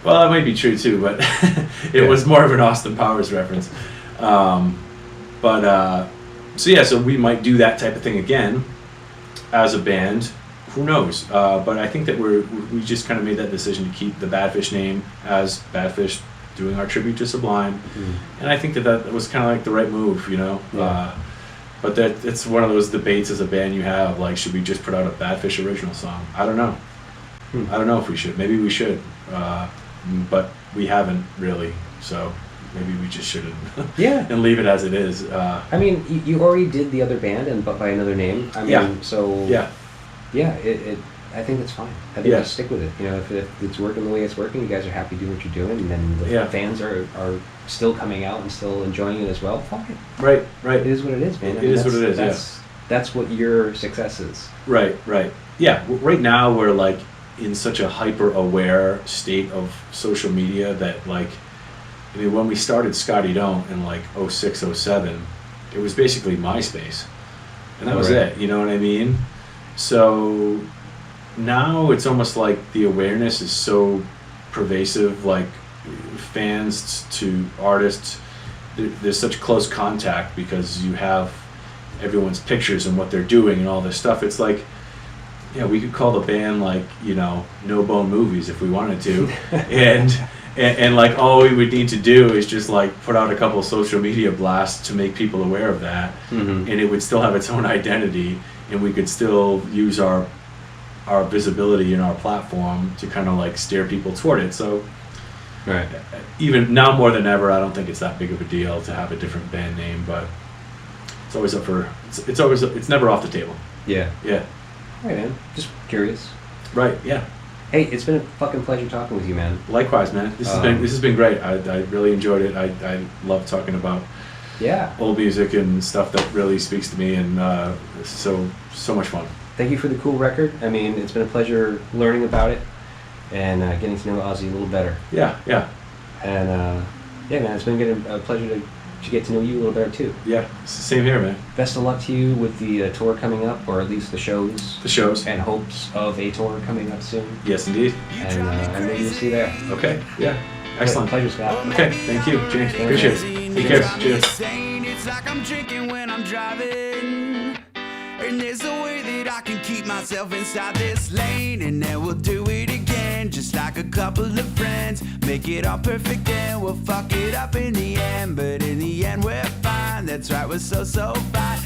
Well, that might be true too, but it was more of an Austin Powers reference. So we might do that type of thing again as a band. Who knows? But I think that we just kind of made that decision to keep the Badfish name as Badfish, doing our tribute to Sublime, mm-hmm. and I think that was kind of like the right move, you know. Yeah. But it's one of those debates as a band you have, like, should we just put out a Badfish original song? I don't know. I don't know if we should. Maybe we should. But we haven't really, so maybe we just shouldn't. Yeah. And leave it as it is. I mean, you already did the other band, but by another name. I mean, yeah. So yeah. I think that's fine. I think just stick with it. You know, if it's working the way it's working, you guys are happy doing what you're doing, and then the fans are still coming out and still enjoying it as well. Fuck it. Right. It is what it is, man. It is what it is. That's what your success is. Right. Yeah. Right now we're like in such a hyper-aware state of social media that, like, I mean, when we started Scotty Don't in like 06, 07, it was basically MySpace, and that was it. You know what I mean? So now it's almost like the awareness is so pervasive, like fans to artists, there's such close contact because you have everyone's pictures and what they're doing and all this stuff. It's like, yeah, we could call the band like, you know, No Bone Movies if we wanted to, and like all we would need to do is just like put out a couple of social media blasts to make people aware of that, mm-hmm. and it would still have its own identity, and we could still use our visibility in our platform to kind of like steer people toward it. So Right. Even now more than ever, I don't think it's that big of a deal to have a different band name, but it's always up for. It's never off the table. Yeah. Yeah. All right, man. Just curious. Right. Yeah. Hey, it's been a fucking pleasure talking with you, man. Likewise, man. This has been great. I really enjoyed it. I love talking about old music and stuff that really speaks to me, and so much fun. Thank you for the cool record. I mean, it's been a pleasure learning about it and getting to know Ozzy a little better. Yeah. And yeah, man, it's been a pleasure to get to know you a little better too. Yeah, same here, man. Best of luck to you with the tour coming up, or at least the shows. The shows. And hopes of a tour coming up soon. Yes, indeed. And maybe we'll see you there. Okay, yeah. Excellent. Pleasure, Scott. Okay, thank you, James. Appreciate it. Take care. Cheers. It's like I'm drinking when I'm driving. And there's a way that I can keep myself inside this lane. And then we'll do it again, just like a couple of friends. Make it all perfect and we'll fuck it up in the end. But in the end we're fine, that's right, we're so fine.